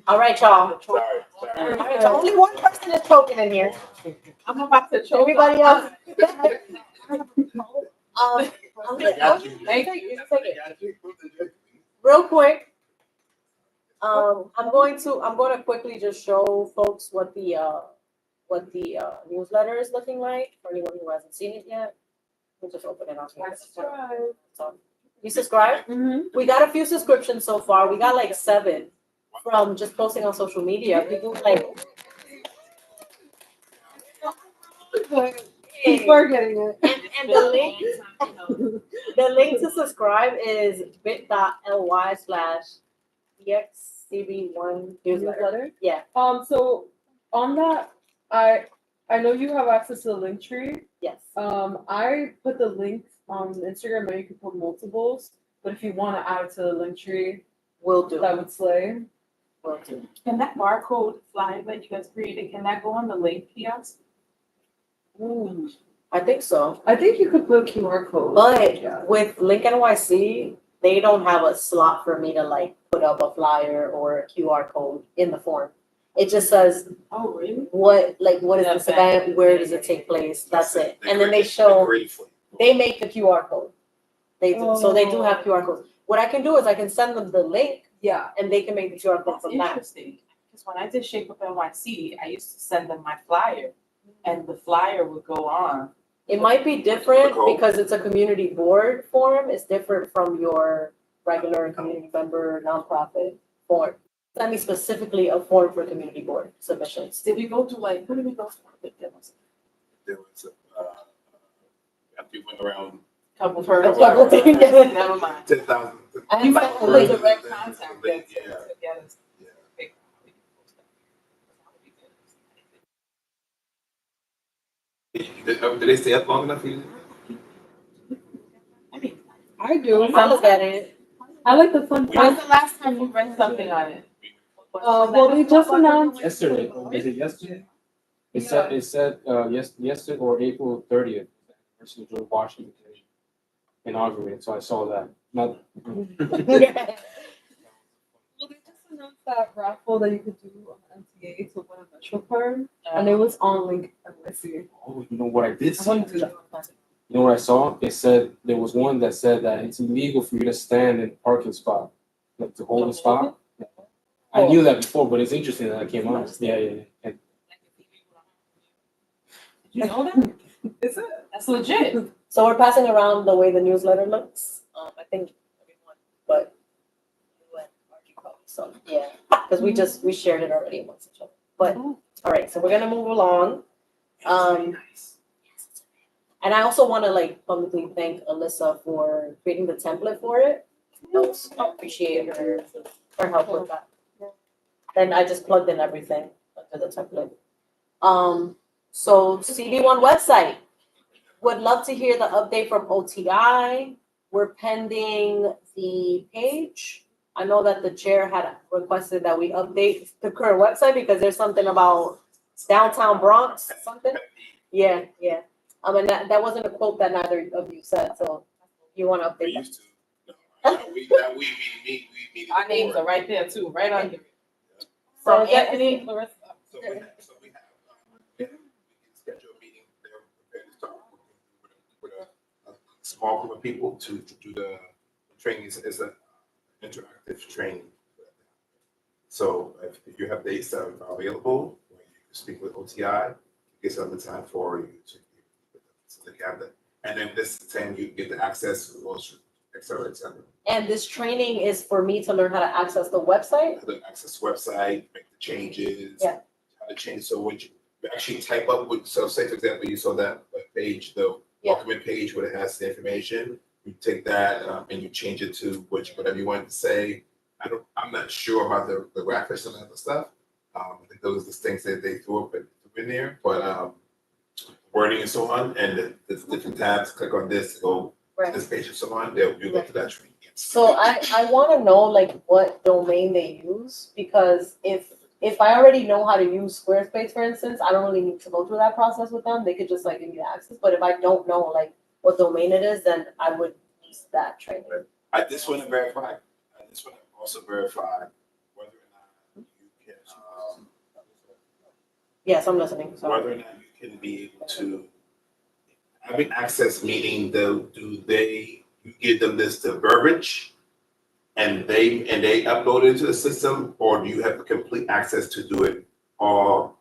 all right, y'all. Sorry, All right, so only one person is choking in here. I'm about to choke. Everybody else. I got you. Thank you. Just take it. I got you. Real quick. I'm going to quickly just show folks what the newsletter is looking like for anyone who hasn't seen it yet. We'll just open it up here. So, you subscribe? Mm-hmm. We got a few subscriptions so far. We got like 7 from just posting on social media. People like. People are getting it. And the link to subscribe is bit.ly/excb1 newsletter. Yeah, So on that, I know you have access to the link tree. yes. I put the link on Instagram, and you can put multiples, but if you want to add it to the link tree, Will do. that would slay. Will do. Can that barcode flyer that you guys created, can that go on the link kiosk? I think so. I think you could put QR code. But Yeah. with Link NYC, they don't have a slot for me to like put up a flyer or a QR code in the form. It just says Oh, really? what is Yeah, this event, where does it take place, that's it. And then they show, they make the QR code. They do, so they do have QR codes. What I can do is I can send them the link Yeah. and they can make the QR code That's from that. interesting, because when I did Shape Up NYC, I used to send them my flyer, and the flyer would go on. It might be different Cool. because it's a community board form. It's different from your regular community member nonprofit form. Send me specifically a form for community board submissions. Did we go to like, who did we go for? There was after you went around Couple hurdles. Couple things. Never mind. 10,000. You might have a direct contact them to Yeah. get us. Yeah. Did they stay up long enough for you? I mean, I do. I'll look at it. I like the fun when's part. the last time you read something on it? Well, we just announced. Yesterday, is it yesterday? It said, yesterday or April 30th, University of George Washington inaugurated, so I saw that. Not, Well, they just announced that raffle that you could do on MTA to win a Metro card, and it was on Link NYC. oh, you know what I did I see? want to do that. You know what I saw? It said, there was one that said that it's illegal for you to stand in a parking spot, like to hold a spot. I knew that before, but it's interesting that it came out. Yeah, yeah, yeah. And You know that? Is it? That's legit. So we're passing around the way the newsletter looks. I think everyone, but you and Archie probably, so, yeah. Because we shared it already amongst each other. But, all right, so we're gonna move along. And I also wanna like publicly thank Alyssa for creating the template for it. I appreciate her help with that. Then I just plugged in everything under the template. So CD1 website. Would love to hear the update from OTI. We're pending the page. I know that the chair had requested that we update the current website because there's something about downtown Bronx, something. Yeah, yeah. And that wasn't a quote that neither of you said, so you want to We update that? used to. No, we meet. Our names are right there too, right under it. So From Anthony, Larissa. So we can schedule a meeting there, prepared to start with a small group of people to do the training as an interactive training. So if you have dates that are available, or you can speak with OTI, get some time for you to look at it. And then this time you get the access to those, et cetera, et cetera. And this training is for me to learn how to access the website? How to access the website, make the changes. Yeah. How to change, so when you actually type up, so say for example, you saw that page, the Yeah. welcome in page where it has the information, you take that and you change it to whatever you want to say. I'm not sure about the graphics and other stuff. I think those are the things that they threw in there, but wording and so on, and the different tabs, click on this, go to Right. this page and so on, they'll go to that tree. So I wanna know like what domain they use, because if I already know how to use Squarespace, for instance, I don't really need to go through that process with them, they could just like give me the access, but if I don't know like what domain it is, then I would use that training. I just want to verify, also verify whether or not you can, Yes, I'm listening, so. whether or not you can be able to having access, meaning you give them the verbiage and they upload it into the system, or do you have complete access to do it all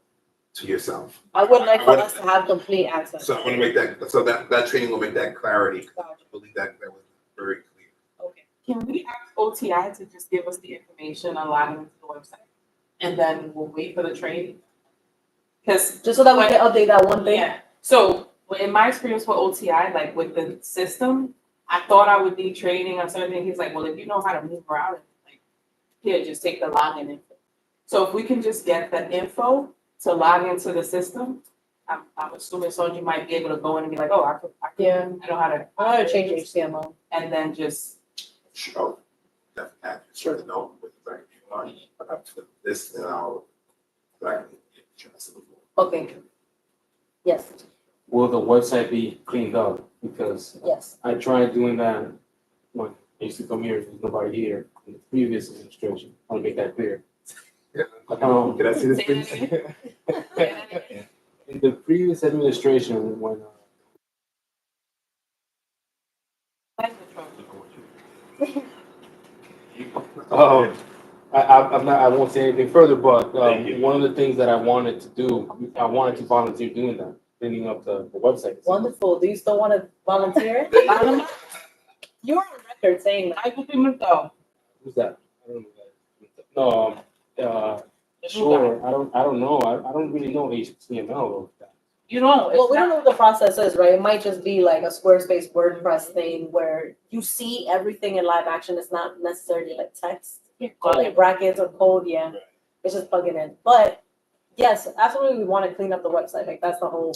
to yourself? I would like for I us to have complete access. So I want to make that, so that training will make that clarity. I Gotcha. believe that was very clear. Okay. can we ask OTI to just give us the information on logging into the website? And then we'll wait for the training? Cause Just so that we can update that one thing. yeah, so in my experience with OTI, like with the system, I thought I would need training on certain things. He's like, well, if you know how to move around, like, here, just take the login info. So if we can just get the info to log into the system, I'm assuming Sonja might be able to go in and be like, oh, I Yeah. know how to. I know how to change HTML. And then just, Sure. Definitely, sure to know what exactly you want, up to this and I'll exactly. Okay. Yes, will the website be cleaned up? Because yes. I tried doing that when I used to come here, there's nobody here in the previous administration. I want to make that clear. Can I see this, Say that please? In the previous administration, when I won't say anything further, but Thank you. one of the things that I wanted to do, I wanted to volunteer doing that, cleaning up the website. Wonderful. Do you still want to volunteer? You're on record saying that. I will be moved though. Who's that? I don't know that. No, sure. I don't know. I don't really know HTML or that. You don't, Well, it's we don't know not, what the process is, right? It might just be like a Squarespace WordPress thing where you see everything in live action. It's not necessarily like text, like brackets or code. Yeah, it's just plugging in. But yes, absolutely, we want to clean up the website. Like that's the whole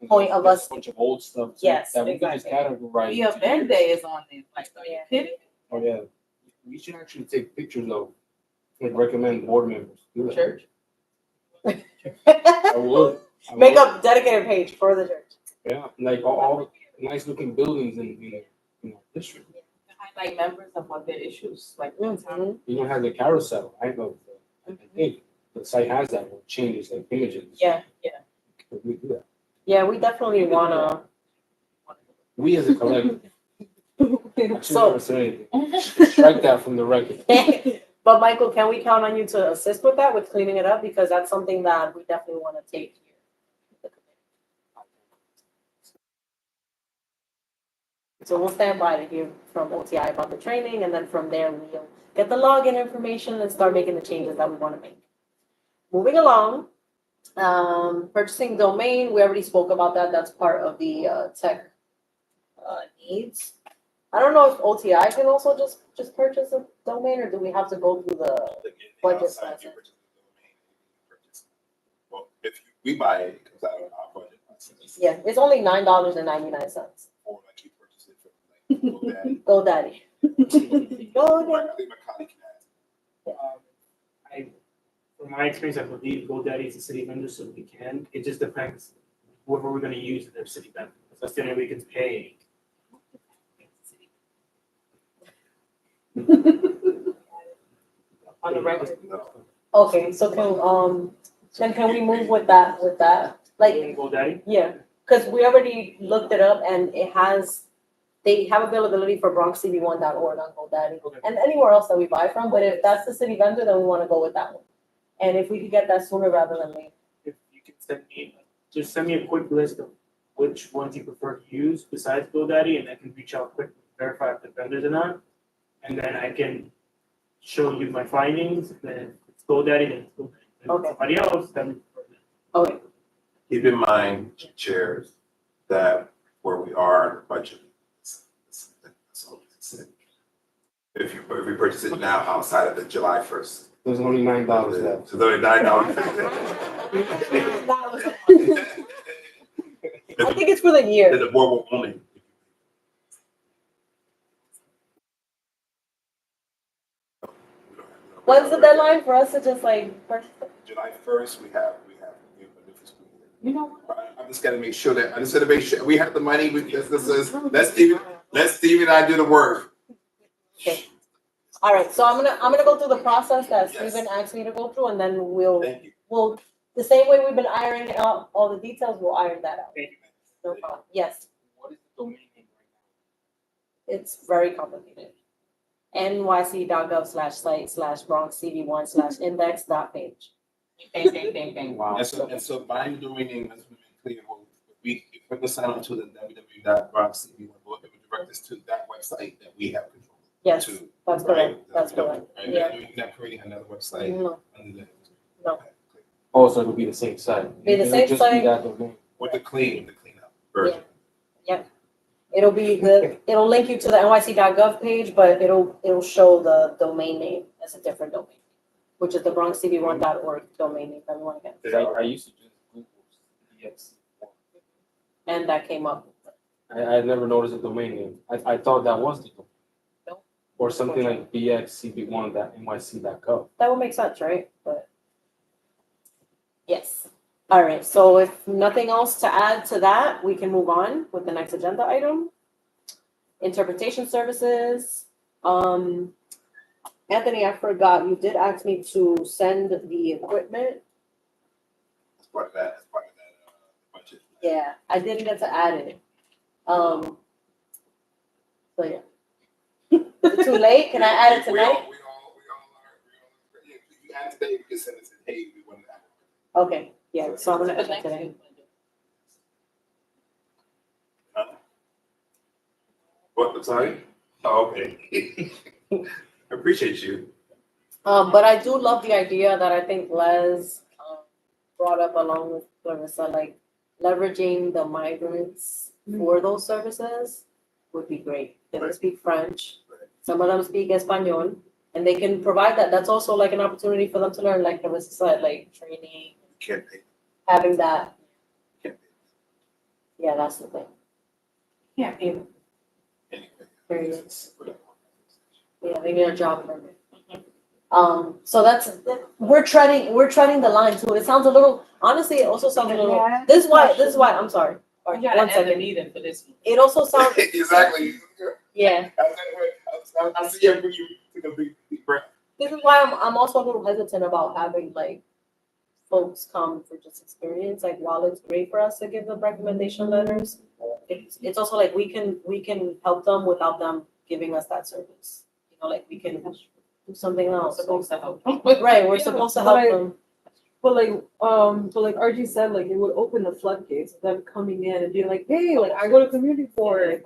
point of There's us. a bunch of old stuff too, Yes, that we can just exactly. categorize. the event day is on there, like, are you kidding? Oh yeah, we should actually take pictures of and recommend board members do that. Church? I would. I Make would. a dedicated page for the church. Yeah, like all the nice looking buildings in our district. Highlight members of what their issues, like. Mhm. Even has a carousel. I know. I think the site has that where it changes like images. Yeah, yeah, Could we do that? yeah. We definitely wanna. We as a collective. I should So- never say anything. Strike that from the record. But Michael, can we count on you to assist with that, with cleaning it up? Because that's something that we definitely want to take here. So we'll stand by to hear from OTI about the training, and then from there, we'll get the login information and start making the changes that we want to make. Moving along, purchasing domain, we already spoke about that. That's part of the tech needs. I don't know if OTI can also just purchase a domain, or do we have to go through the budget Outside, you process? purchase the domain, you purchase- Well, if we buy it, it comes out of our budget. Yeah, it's only $9.99. Or like you purchase it from like GoDaddy. GoDaddy. GoDaddy. I think my colleague can add. From my experience, I believe GoDaddy is a city vendor, so we can. It just depends whoever we're gonna use in their city vendor. That's the only way we can pay. On the record. No. Okay, so can we move with that, like, GoDaddy? yeah, because we already looked it up and they have availability for BronxCB1.org on GoDaddy Okay. and anywhere else that we buy from, but if that's the city vendor, then we want to go with that one. And if we could get that sooner rather than later. If you can send me a quick list of which ones you prefer to use besides GoDaddy, and I can reach out quick, verify if the vendors or not. And then I can show you my findings, then if it's GoDaddy, then it's GoDaddy. If Okay. it's somebody else, then. Okay, Keep in mind, chairs, that where we are in the budget. That's all we can say. If we purchase it now outside of the July 1st. There's only $9 left. It's only $9. I think it's for the year. Then the board will only. When's the deadline for us to just like purchase it? July 1st, we have a new fiscal year. You know what? I'm just gonna make sure we have the money, let Steve and I do the work. Okay. All right, so I'm gonna go through the process that Yes. Steven asked me to go through, and then Thank you. we'll, the same way we've been ironing out all the details, we'll iron that out. Thank you. No problem. Yes, What is the domain name it's very complicated. nyc.gov/site/BronxCD1/index.page. Bang, bang, bang, bang. right now? Wow. And so buying domain name, let's be clear, we put the sign on to the www.bronx.cb, it will direct us to that website that we have control. Yes, to, that's right? correct, that's correct. Right? Yeah. You're not creating another website No, under that. No. Okay, good. Also, it'll be the same site. Be the It'll same just site. be that domain. With the cleanup version. it'll link you to the nyc.gov page, but it'll show the domain name as a different domain, which is the BronxCB1.org domain name that we want to get. They are. I used to just Google DX. And that came up. I never noticed a domain name. I thought that was the domain. No. Or something like bxcb1.nyc.gov. That would make sense, right? But yes. All right. So if nothing else to add to that, we can move on with the next agenda item. Interpretation services. Anthony, I forgot, you did ask me to send the equipment. That's part of that budget. Yeah, I didn't get to add it. So yeah. Is it too late? Can I add it We all tonight? are, yeah, if you add today, we can send it to, hey, we want to add. Okay, yeah, so I'm gonna add it today. Huh? What, I'm sorry? Oh, okay. I appreciate you. But I do love the idea that I think Les brought up along with Clarissa, like leveraging the migrants for those services would be great. They don't speak French, some of them speak Espanol, and they can provide that. That's also like an opportunity for them to learn, like Clarissa said, like training, Can't pay. having that. Can't pay. Yeah, that's the thing. Yeah, yeah. Anyway. Period. Yeah, they need a job permit. So we're treading the line too. It sounds a little, honestly, it also sounds a little, this is why, I'm sorry. All You right, gotta one end the second. meeting for this. It also sounds, Exactly. yeah, I see you when you took a big breath. this is why I'm also a little hesitant about having like folks come for just experience. Like while it's great for us to give them recommendation letters, it's also like we can help them without them giving us that service. You know, like we can do something We're else. supposed to help them. Right, we're Yeah, supposed to but help I- them. But like RG said, like it would open the floodgates of them coming in and being like, hey, like I go to community board,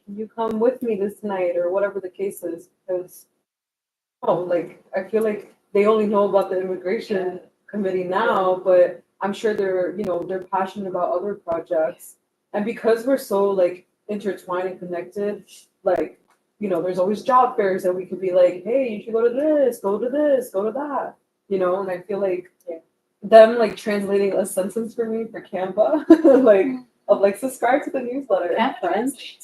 you come with me this night or whatever the case is, because like I feel like they only know about the immigration committee now, but I'm sure they're passionate about other projects. And because we're so like intertwined and connected, like, there's always job fairs that we could be like, hey, you should go to this, go to this, go to that, and I feel like them like translating a sentence for me for Canva, like of like subscribe to the newsletter in French.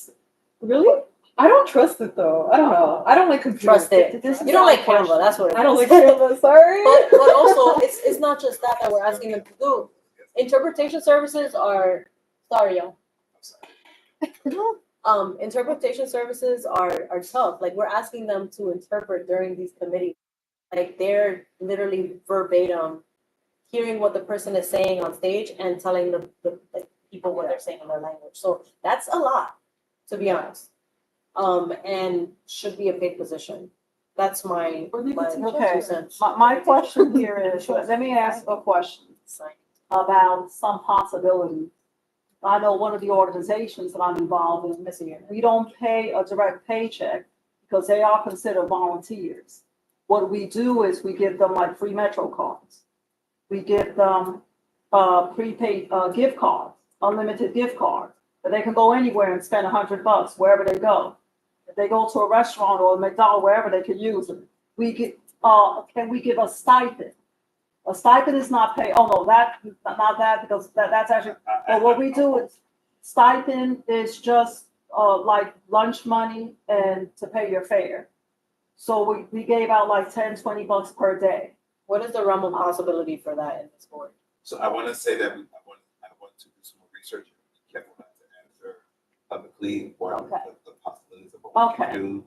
Really? I don't trust it though. I don't know. I don't like computers. Trust it. This is You don't my like Canva, question. that's what it is. I don't like Canva, sorry. But also, it's not just that we're asking them to do. Interpretation services are, sorry, y'all. Interpretation services are tough. Like, we're asking them to interpret during these committees. Like, they're literally verbatim hearing what the person is saying on stage and telling the people what they're saying in their language. So that's a lot, to be honest. And should be a paid position. That's my Okay. 2 cents. My question here is, let me ask a question about some possibility. I know one of the organizations that I'm involved in, we don't pay a direct paycheck because they are considered volunteers. What we do is we give them like free Metro cards. We give them prepaid gift cards, unlimited gift cards, that they can go anywhere and spend $100 wherever they go. If they go to a restaurant or a McDonald's, wherever they can use it. Can we give a stipend? A stipend is not paid. Oh, no, not that, because that's actually, but what we do is stipend is just like lunch money and to pay your fare. So we gave out like $10-20 per day. What is the realm of possibility for that in this board? So I want to say that I want to do some more research. Be careful not to answer publicly or Okay. the possibilities of what we Okay. can do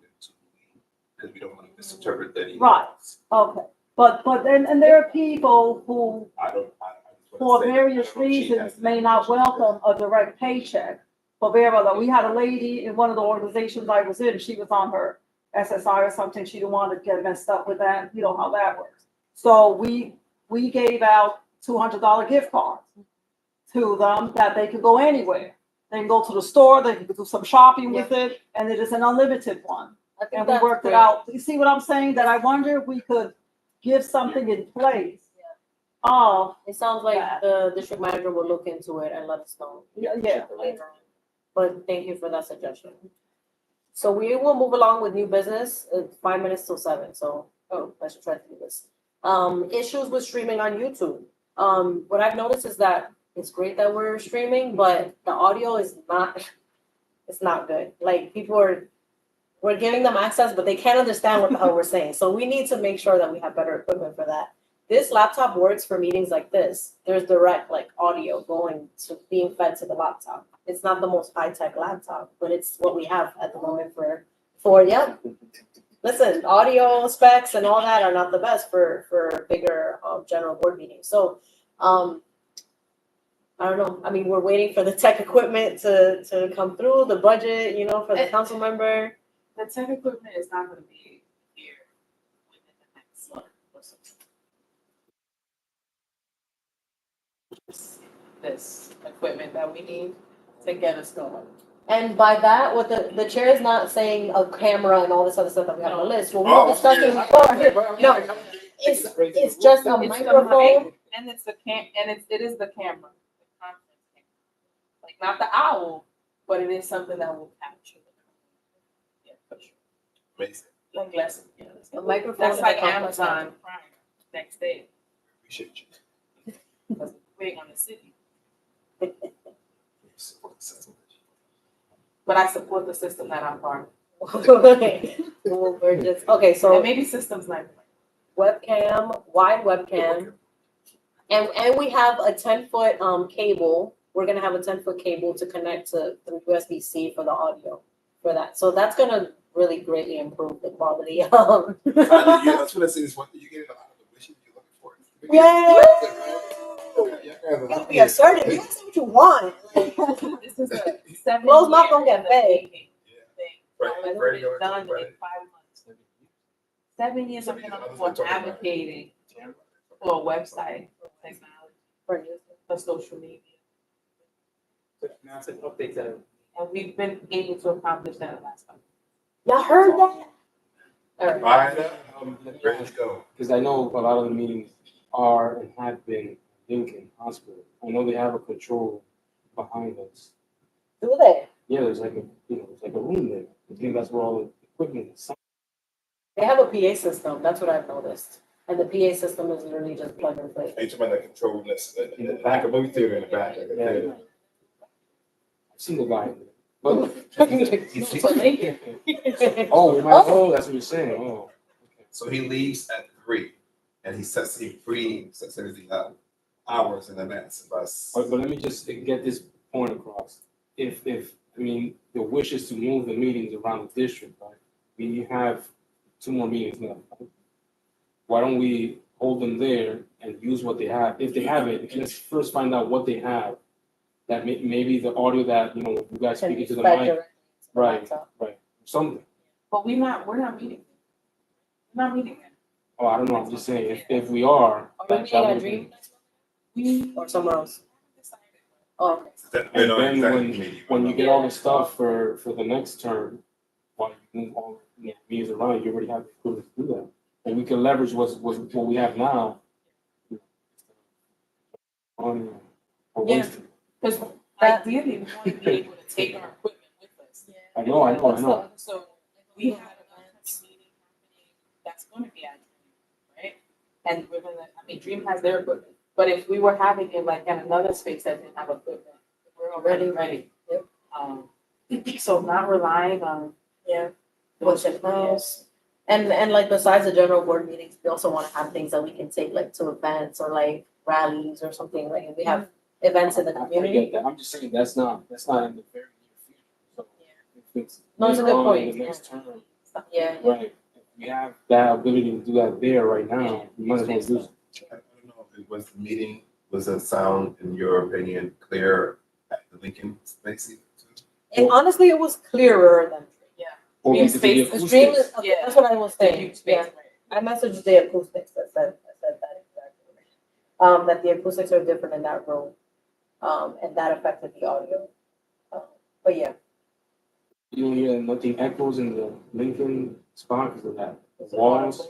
because we don't want to misinterpret that. Right. Okay, but then, and there are people who, I just for wanna say that various I don't know if she reasons, has may any not questions. welcome a direct paycheck. For we had a lady in one of the organizations I was in, she was on her SSI or something, she didn't want to get messed up with that, you know how that works. So we gave out $200 gift cards to them that they could go anywhere. They can go to the store, they can do some shopping with it, and it is an unlimited one. I think And we that's worked it great. out. You see what I'm saying? That I wonder if we could give something in place. It sounds like Yeah. the district manager will look into it and let us know. Yeah. Later on. But thank you for that suggestion. So we will move along with new business. It's 5 minutes till 7, so, I should try to do this. Issues with streaming on YouTube. What I've noticed is that it's great that we're streaming, but the audio is not, it's not good. Like, we're giving them access, but they can't understand what the hell we're saying. So we need to make sure that we have better equipment for that. This laptop works for meetings like this. There's direct like audio being fed to the laptop. It's not the most high-tech laptop, but it's what we have at the moment for listen, audio specs and all that are not the best for bigger general board meetings. So I don't know. I mean, we're waiting for the tech equipment to come through, the budget, for the council member. The tech equipment is not gonna be here within the next month or something. This equipment that we need to get us going. And by that, what the chair is not saying a camera and all this other stuff that we have on the list. What we're discussing, no, it's just a It's the microphone. mic, and it's it is the camera, the conference camera. Like, not the owl, but it is something that will capture. Yeah, for sure. Amazing. Like less, yeah. A microphone. That's and like a conference Amazon camera. Prime next day, Appreciate you. big on the city. But I support the system that I'm part Okay. Well, we're just, okay, of. so And maybe systems like. webcam, wide webcam. And we have a 10-foot cable. We're gonna have a 10-foot cable to connect to the USB-C for the audio for that. So that's gonna really greatly improve the quality. I was gonna say this one thing, you get a lot of the wishes you're looking for. Yeah. You Gotta be assertive. You can say what you want. This is a 7 Closed mouth don't get fed. thing. Right, It's right, done in right. 5 months. 7 years I've been on for advocating for a website, for technology, for social media. Massive updates that are. And we've been able to accomplish that in the last couple. Y'all heard that? Alright. Right up, Let me ready ask, to go. because I know a lot of the meetings are and have been Lincoln Hospital. I know they have a control behind us. Do they? Yeah, there's like a, there's like a room there. I think that's where all the equipment is. They have a PA system, that's what I've noticed. And the PA system is literally just plug and play. Are you talking about the control room that's in the back of movie theater in the back? Like a Yeah. theater? I've seen the guy in there. But, So Lincoln. oh, that's what you're saying, oh. So he leaves at 3, and he sets everything up hours in advance of us. But let me just get this point across. If, I mean, the wish is to move the meetings around the district, right? We have 2 more meetings left. Right? Why don't we hold them there and use what they have? If they have it, let's first find out what they have. That maybe the audio that, you guys speaking to the mic, right, something. But we're not meeting. We're not meeting. Oh, I don't know, I'm just saying, if we are. Are we that meeting at would Dream? be- Or somewhere else? Oh, And then when you get all the stuff for the next term, while you move all the meetings around, you already have the equipment to do that. And we can leverage what we have now. On, Yeah. Because ideally, we want to be able to take our equipment with us. I know. So we have a meeting happening, that's going to be at Dream, right? And we're gonna, Dream has their equipment. But if we were having it like in another space that didn't have equipment, we're already ready. Yep. So not relying on. Yeah. What's in house. and like besides the general board meetings, we also wanna have things that we can take like to events or like rallies or something, like if we have events in the I community. get that. I'm just saying that's not in the very near future. So if it's No, it's a later good on point. in the next term, Yeah, right? If we have that ability to do that there right now, we might as well use it. I don't know, was the meeting, was the sound, in your opinion, clear at the Lincoln space? and honestly, it was clearer than. Or Dream because of the space- The stream is, acoustics. Yeah. that's what I was The saying, huge space, yeah. I messaged the acoustics, I said that exactly. That the acoustics are different in that room, and that affected the audio. But yeah, You don't hear nothing echoes in the Lincoln spot because of that. it's Walls,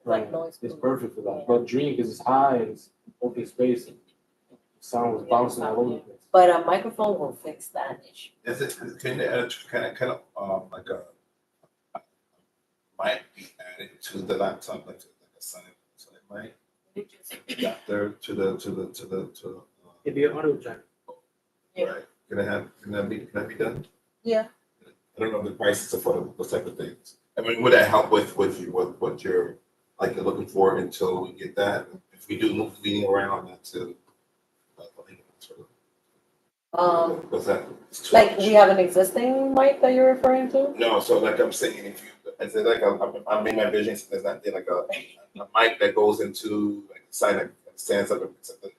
like right? noise. It's perfect for that. But Dream, because it's high and it's open space, the sound was bouncing all over the place. But a microphone will fix that issue. Is it, can they add kind of, like a, might be added to the laptop, like a side mic? Adapter to the. It'd be an audio jack. Yeah. Right, can that be done? Yeah. I don't know the prices of those type of things. I mean, would that help with you, what you're like looking for until we get that? If we do move the meeting around to. What's that? It's too Like much. we have an existing mic that you're referring to? No, so like I'm saying, if you, is it like I'm in my vision, so there's not like a mic that goes into like a side that stands up and picks up the.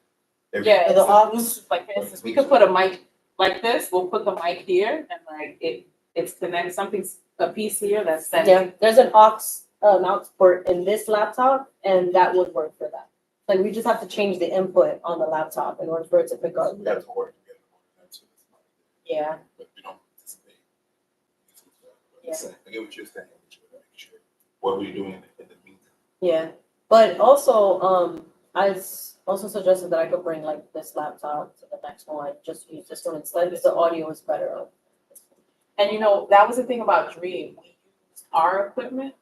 Yeah, The it's aux. Bluetooth, like for instance, we could put a mic like this, we'll put the mic here and like it's connected, something's a piece here that's sending. Yeah, there's an aux port in this laptop, and that would work for that. Like we just have to change the input on the laptop in order for it to pick up. We have to work together. Yeah, But we don't participate. Yeah. I get what you're saying, but you gotta make sure what we're doing in the meantime. yeah. But also, also suggested that I could bring like this laptop to the next one, just use this one instead, because the audio is better. And that was the thing about Dream, we used our equipment,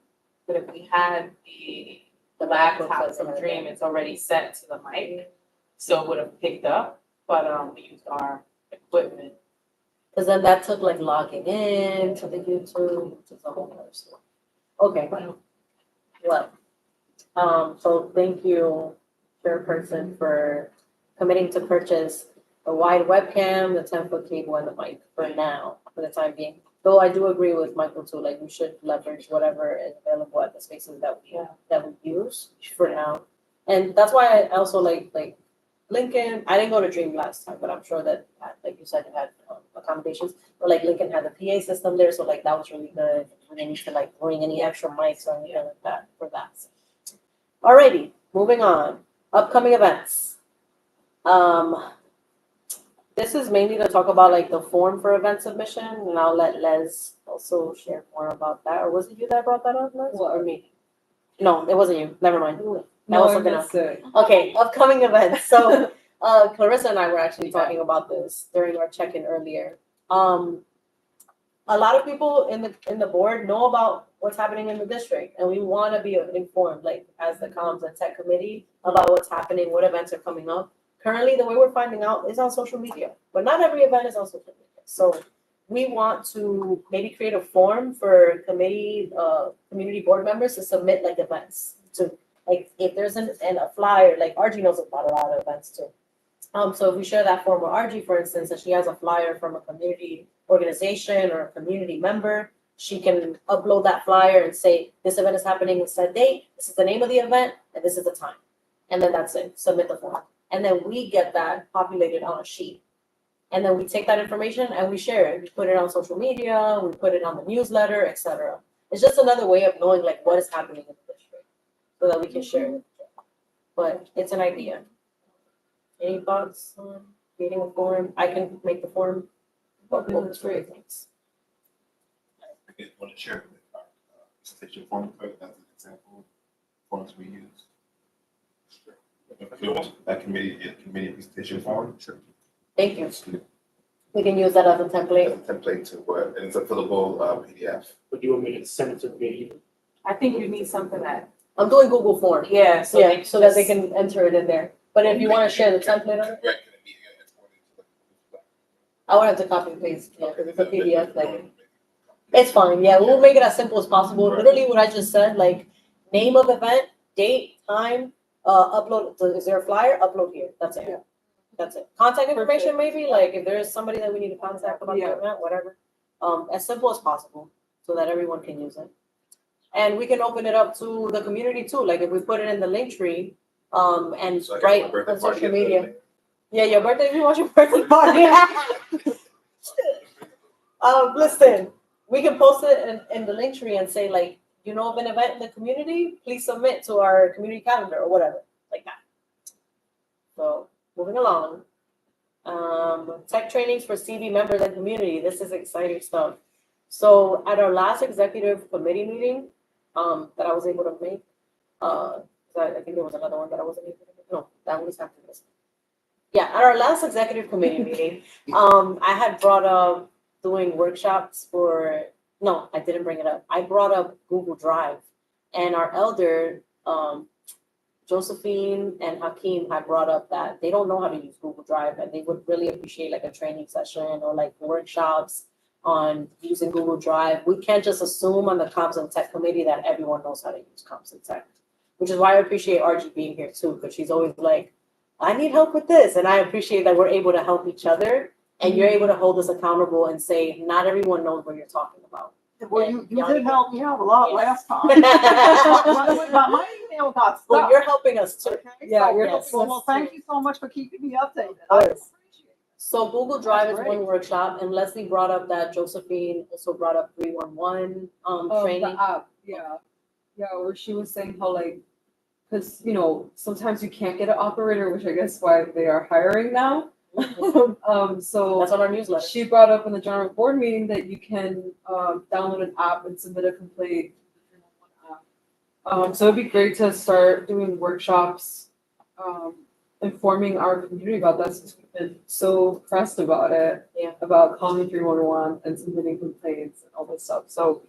but if we had the laptop from Dream, it's already set to the mic, so it would have picked up, but we used our equipment. Because then that took like logging in to the YouTube, which is a whole other story. Okay, well, so thank you, Chairperson, for committing to purchase a wide webcam, the 10-foot cable, and the mic for now, for the time being. Though I do agree with Michael too, like we should leverage whatever is available at the spaces that we use for now. And that's why I also like Lincoln, I didn't go to Dream last time, but I'm sure that, like you said, it had accommodations. But like Lincoln had the PA system there, so like that was really good. We didn't need to like bring any extra mics or anything like that for that. Alrighty, moving on. Upcoming events. This is mainly to talk about like the form for event submission, and I'll let Les also share more about that. Or was it you that brought that up, Les, or me? No, it wasn't you. Never mind. That No, was I something else. missed it. Okay, upcoming events. So, Clarissa and I were actually talking about this during our check-in earlier. A lot of people in the board know about what's happening in the district, and we want to be informed, like as the comms and tech committee, about what's happening, what events are coming up. Currently, the way we're finding out is on social media, but not every event is on social media. So we want to maybe create a form for community board members to submit like events to, like if there's a flyer, like RG knows about a lot of events too. So if we share that form with RG, for instance, and she has a flyer from a community organization or a community member, she can upload that flyer and say, this event is happening on said date, this is the name of the event, and this is the time. And then that's it, submit the form. And then we get that populated on a sheet. And then we take that information and we share it. We put it on social media, we put it on the newsletter, etc. It's just another way of knowing like what is happening in the district so that we can share it. But it's an idea. Any thoughts on creating a form? I can make the form. But we'll just create things. I did want to share with our presentation form, but that's an example of forms we use. If you want that committee presentation form, sure. Thank you. We can use that as a template. As a template to what, and it's a fillable PDF. But you want me to send it to me? I think you need something that, I'm doing Google Form. yeah, so Yeah, they so that they can enter it in there. But if you want to share the template on it, Right, can it be exported to I would have to copy and paste, yeah, because it's a PDF thing. It's fine, yeah, we'll make it as simple as possible. Literally what I just said, like name of event, date, time, upload, is there a flyer? Upload here, that's it. Yeah. That's it. Contact information Perfect. maybe, like if there is somebody that we need to contact about the Yeah. event, whatever. As simple as possible so that everyone can use it. And we can open it up to the community too, like if we put it in the link tree, and So I got my write birthday on party social at the- media. Yeah, your birthday, we want your birthday party. Listen, we can post it in the link tree and say like, you know of an event in the community, please submit to our community calendar or whatever, like that. So, moving along. Tech trainings for CV members and community, this is exciting stuff. So at our last executive committee meeting, that I was able to make, I think there was another one that I wasn't able to make, no, that was after this. Yeah, at our last executive committee meeting, I had brought up doing workshops no, I didn't bring it up. I brought up Google Drive, and our elder, Josephine and Hakeem had brought up that they don't know how to use Google Drive, and they would really appreciate like a training session or like workshops on using Google Drive. We can't just assume on the Comms and Tech Committee that everyone knows how to use Comms and Tech, which is why I appreciate RG being here too, because she's always like, I need help with this. And I appreciate that we're able to help each other and you're able to hold us accountable and say, not everyone knows what you're talking about. Well, you did help me out a lot last time. Well, My email got stuck. you're helping us too. Okay, Yeah, so, you're yes. well, thank you so much for keeping me updated. Of I course. appreciate it. So Google Drive is That's one great. workshop, and Leslie brought up that Josephine also brought up 311 training. The app, yeah. Yeah, where she was saying how like, because, sometimes you can't get an operator, which I guess why they are hiring now. So That's on our newsletter. she brought up in the general board meeting that you can download an app and submit a complaint. So it'd be great to start doing workshops, informing our community about that, since we've been so pressed about it. Yeah. About calling 311 and submitting complaints and all this stuff. So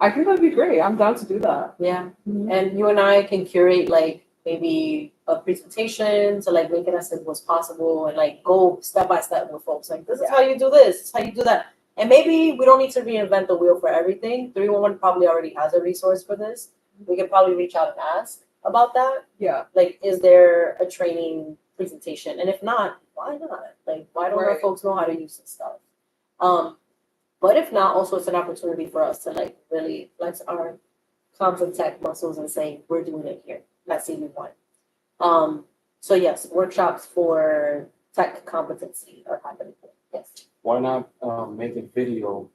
I think that'd be great. I'm down to do that. Yeah, and you and I can curate like maybe a presentation to like make it as simple as possible and like go step by step with folks. Like, this is how you do this, this is how you do that. And maybe we don't need to reinvent the wheel for everything. 311 probably already has a resource for this. We could probably reach out and ask about that. Yeah. Like, is there a training presentation? And if not, why not? Like, why don't our Right. folks know how to use this stuff? But if not, also it's an opportunity for us to like really flex our comms and tech muscles and say, we're doing it here. That's CV1. So yes, workshops for tech competency are happening, yes. Why not make a video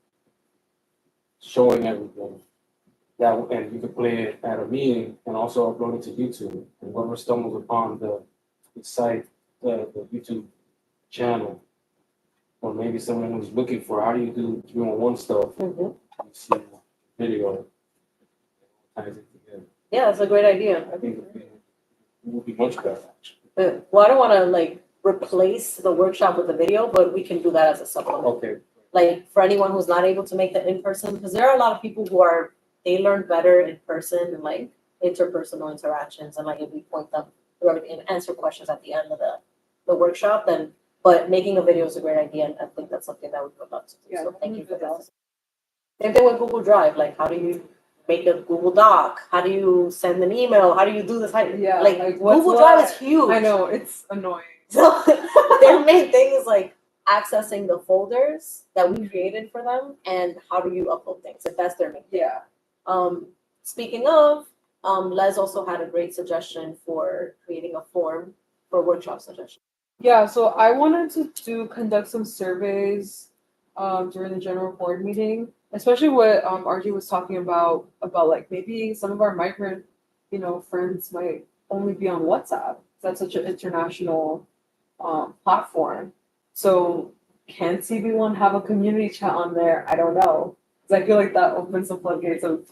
showing everything? That and you could play it at a meeting and also upload it to YouTube. And whoever stumbles upon the site, the YouTube channel, or maybe someone who's looking for how do you do 311 stuff, Mhm. you see a video ties it together. Yeah, that's a great idea. I think it would be much better actually. Well, I don't wanna like replace the workshop with the video, but we can do that as a supplement. Okay. Like for anyone who's not able to make the in-person, because there are a lot of people who are, they learn better in person and like interpersonal interactions and like if we point them through everything and answer questions at the end of the workshop, then, but making a video is a great idea and I think that's something that we would love to do. Yeah, So thank you for that's that. Same thing with Google Drive, like how do you make a Google Doc? How do you send an email? How do you do this? Yeah, Like like, what's Google Drive what? is huge. I know, it's annoying. So their main thing is like accessing the folders that we created for them and how do you upload things, if that's their main thing. Yeah. Speaking of, Les also had a great suggestion for creating a form for workshop suggestions. Yeah, so I wanted to conduct some surveys during the general board meeting, especially what RG was talking about like maybe some of our migrant, friends might only be on WhatsApp. That's such an international platform. So can CB1 have a community chat on there? I don't know. Because I feel like that opens the floodgates of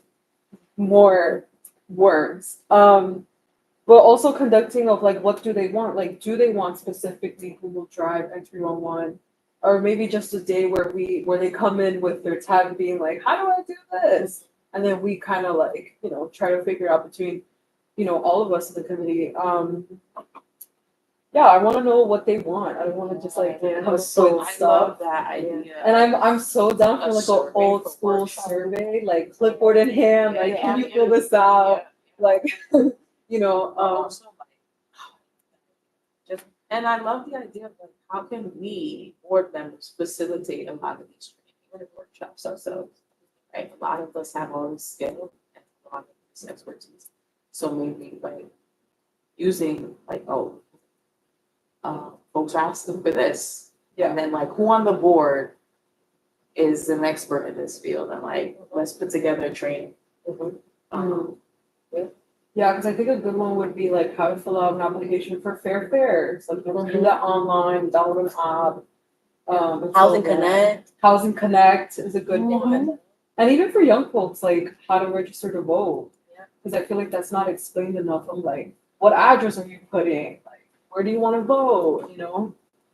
more words. But also conducting of like what do they want? Like do they want specifically Google Drive and 311? Or maybe just a day where they come in with their tag being like, how do I do this? And then we kind of like, try to figure out between, all of us in the committee. Yeah, I want to know what they want. I don't want to just like have sold I stuff. love that idea. And I'm so down for A like an survey old for school workshop. survey, like clipboard in hand, like can you fill this out? Like, Also, like, and I love the idea of like, how can we board members facilitate a lot of these training and workshops ourselves? Right, a lot of us have all this skill and a lot of this expertise. So maybe like using like, folks are asking for this. Yeah. And then like, who on the board is an expert in this field? And like, let's put together a training. Yeah, because I think a good one would be like how to fill out an application for fair fares. Like you can do that online, download an app. and Housing fill it in. Connect. Housing Connect is a good one. And even for young folks, like how to register to vote. Yeah. Because I feel like that's not explained enough of like, what address are you putting? Like, where do you want to vote,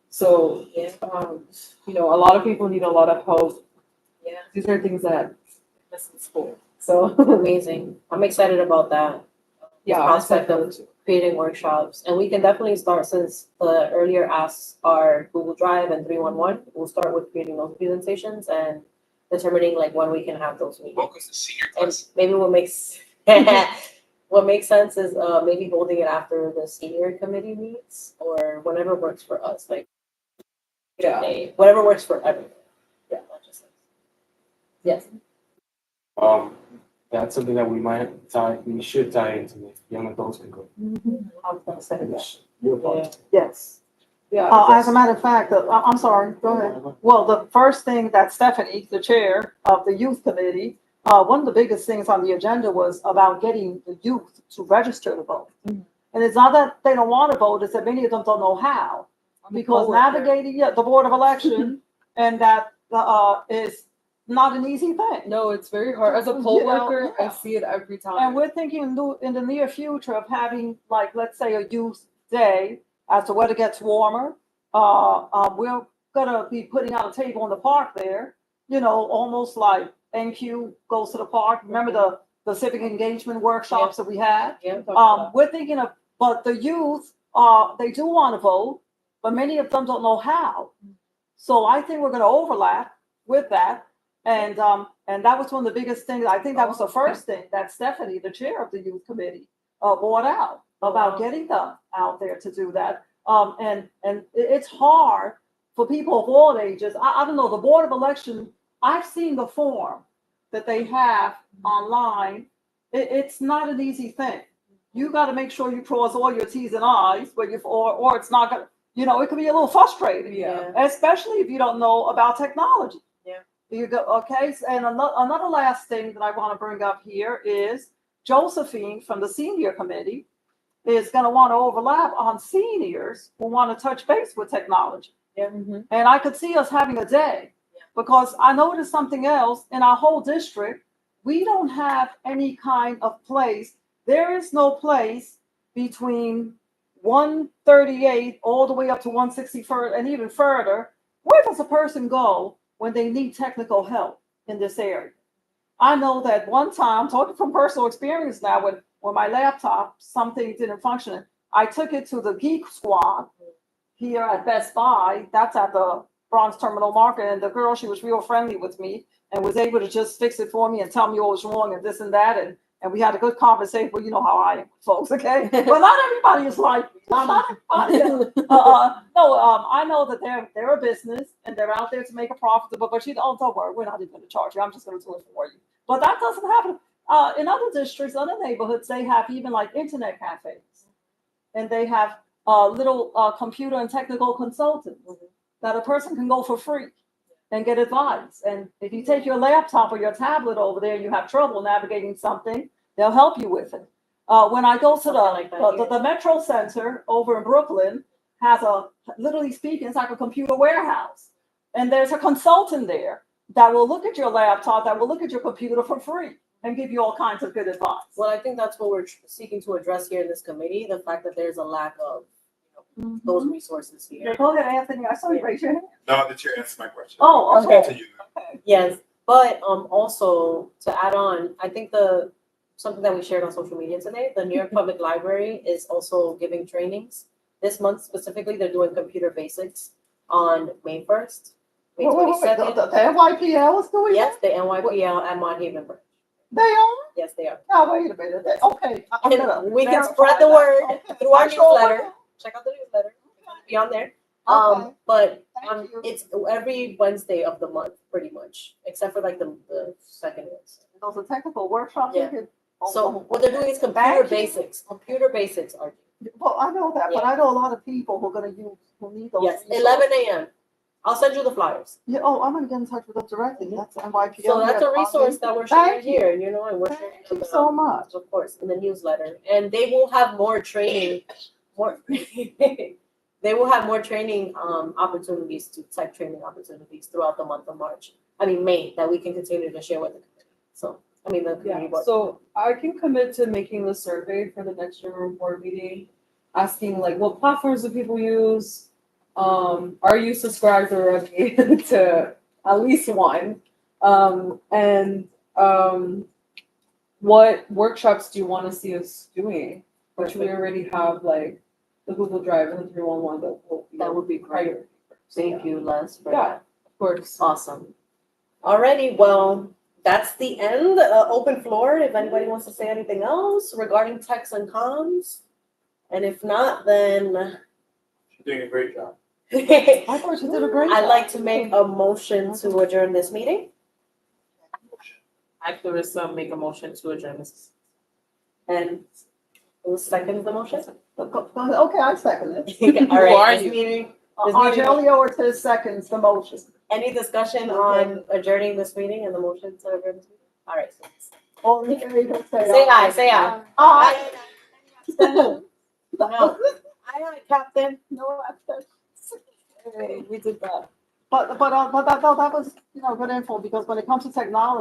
So, Yeah. a lot of people need a lot of help. Yeah. These are things that miss in school. So, Amazing. I'm excited about that. yeah, Prospect of creating workshops. And we can definitely start since the earlier asks are Google Drive and 311. We'll start with creating those presentations and determining like when we can have those meetings. Welcome to senior And class. maybe what makes sense is maybe holding it after the senior committee meets or whatever works for us, like Yeah. whatever works for everyone. Yeah, not just us. Yes. That's something that we should tie into the young adults can go. Your part. Yes. Yeah. As a matter of fact, I'm sorry, go ahead. Well, the first thing that Stephanie, the chair of the youth committee, one of the biggest things on the agenda was about getting the youth to register to vote. And it's not that they don't want to vote, it's that many of them don't know how. Because navigating the Board of Election and that is not an easy thing. No, it's very hard. As a poll worker, I see it every time. And we're thinking in the near future of having, like, let's say a youth day as the weather gets warmer. We're gonna be putting out a table in the park there, almost like NQ goes to the park. Remember the civic engagement workshops that we had? Yeah. We're thinking of, but the youth, they do want to vote, but many of them don't know how. So I think we're gonna overlap with that. And that was one of the biggest things. I think that was the first thing that Stephanie, the chair of the youth committee, brought out about getting them out there to do that. And it's hard for people of all ages. I don't know, the Board of Election, I've seen the form that they have online. It's not an easy thing. you gotta make sure you cross all your Ts and Is, but or it's not gonna, it can be a little frustrating. Yeah. Especially if you don't know about technology. Yeah. You go, okay, and another last thing that I want to bring up here is Josephine from the senior committee is going to want to overlap on seniors who want to touch base with technology. Yeah. And I could see us having a day because I noticed something else in our whole district. We don't have any kind of place. There is no place between 138 all the way up to 161st and even further. Where does a person go when they need technical help in this area? I know that one time, talking from personal experience now, when my laptop, something didn't function, I took it to the Geek Squad here at Best Buy. That's at the Bronx Terminal Market. And the girl, she was real friendly with me and was able to just fix it for me and tell me what was wrong and this and that. And we had a good conversation. Well, you know how I am, folks, okay? But not everybody is like me. Not everybody. I know that they're a business and they're out there to make a profit. But don't worry, we're not even going to charge you. I'm just going to do it for you. But that doesn't happen. In other districts, other neighborhoods, they have even like internet cafes. And they have little computer and technical consultants that a person can go for free and get advice. And if you take your laptop or your tablet over there and you have trouble navigating something, they'll help you with it. When I go to the Metro Center over in Brooklyn, has literally speaking, it's like a computer warehouse. And there's a consultant there that will look at your laptop, that will look at your computer for free and give you all kinds of good advice. Well, I think that's what we're seeking to address here in this committee, the fact that there's a lack of those resources here. Yeah, go ahead, Anthony. I saw you raise your hand. No, the chair answered my question. Oh, It's okay. up to you. Yes, but also to add on, I think something that we shared on social media today, the New York Public Library is also giving trainings. This month specifically, they're doing computer basics on May 1st, May 22nd. The NYPL is doing Yes, the NYPL at Mont Haven Branch. They are? Yes, they are. Now, wait a minute. Okay. I'm gonna And we can verify spread the that. word Okay. through our I sure newsletter. will. Check out the newsletter. It's gonna be on there. Okay. But Thank you. it's every Wednesday of the month, pretty much, except for like the second Wednesday. Those are technical workshops. Yeah. you can- So what they're doing is computer Thank you. basics. Computer basics are Well, I know that, but I know a lot of people who are gonna who need those. yes, resources. 11 a.m. I'll send you the flyers. Yeah, I'm gonna get in touch with them directly. That's NYPL. So that's a resource that we're sharing Thank you. here, and we're sharing Thank you it, so much. of course, in the newsletter. And they will have more training, they will have more training opportunities training opportunities throughout the month of May, that we can continue to share with the community. So, the community Yeah, board. so I can commit to making the survey for the next general board meeting, asking like what platforms do people use? Are you subscribed already to at least one? What workshops do you want to see us doing? Which we already have like the Google Drive and the 311 That would be great. priority. Thank you, Les, for Yeah. that. Of course. Awesome. Alrighty, well, that's the end. Open floor, if anybody wants to say anything else regarding techs and comms. And if not, then You're doing a great job. I'd I thought you did a great job. like to make a motion to adjourn this meeting. I, Clarissa, make a motion to adjourn this. And who seconds the motion? Okay, I second it. All Who right, are this you? meeting, This meeting- Argelio Ortiz seconds the motion. any discussion on adjourning this meeting and the motion to adjourn this meeting? All right. All in favor, Say aye, say aye. Aye. No. Aye, Captain. No, that's. We did that. But that was, good info because when it comes to technology.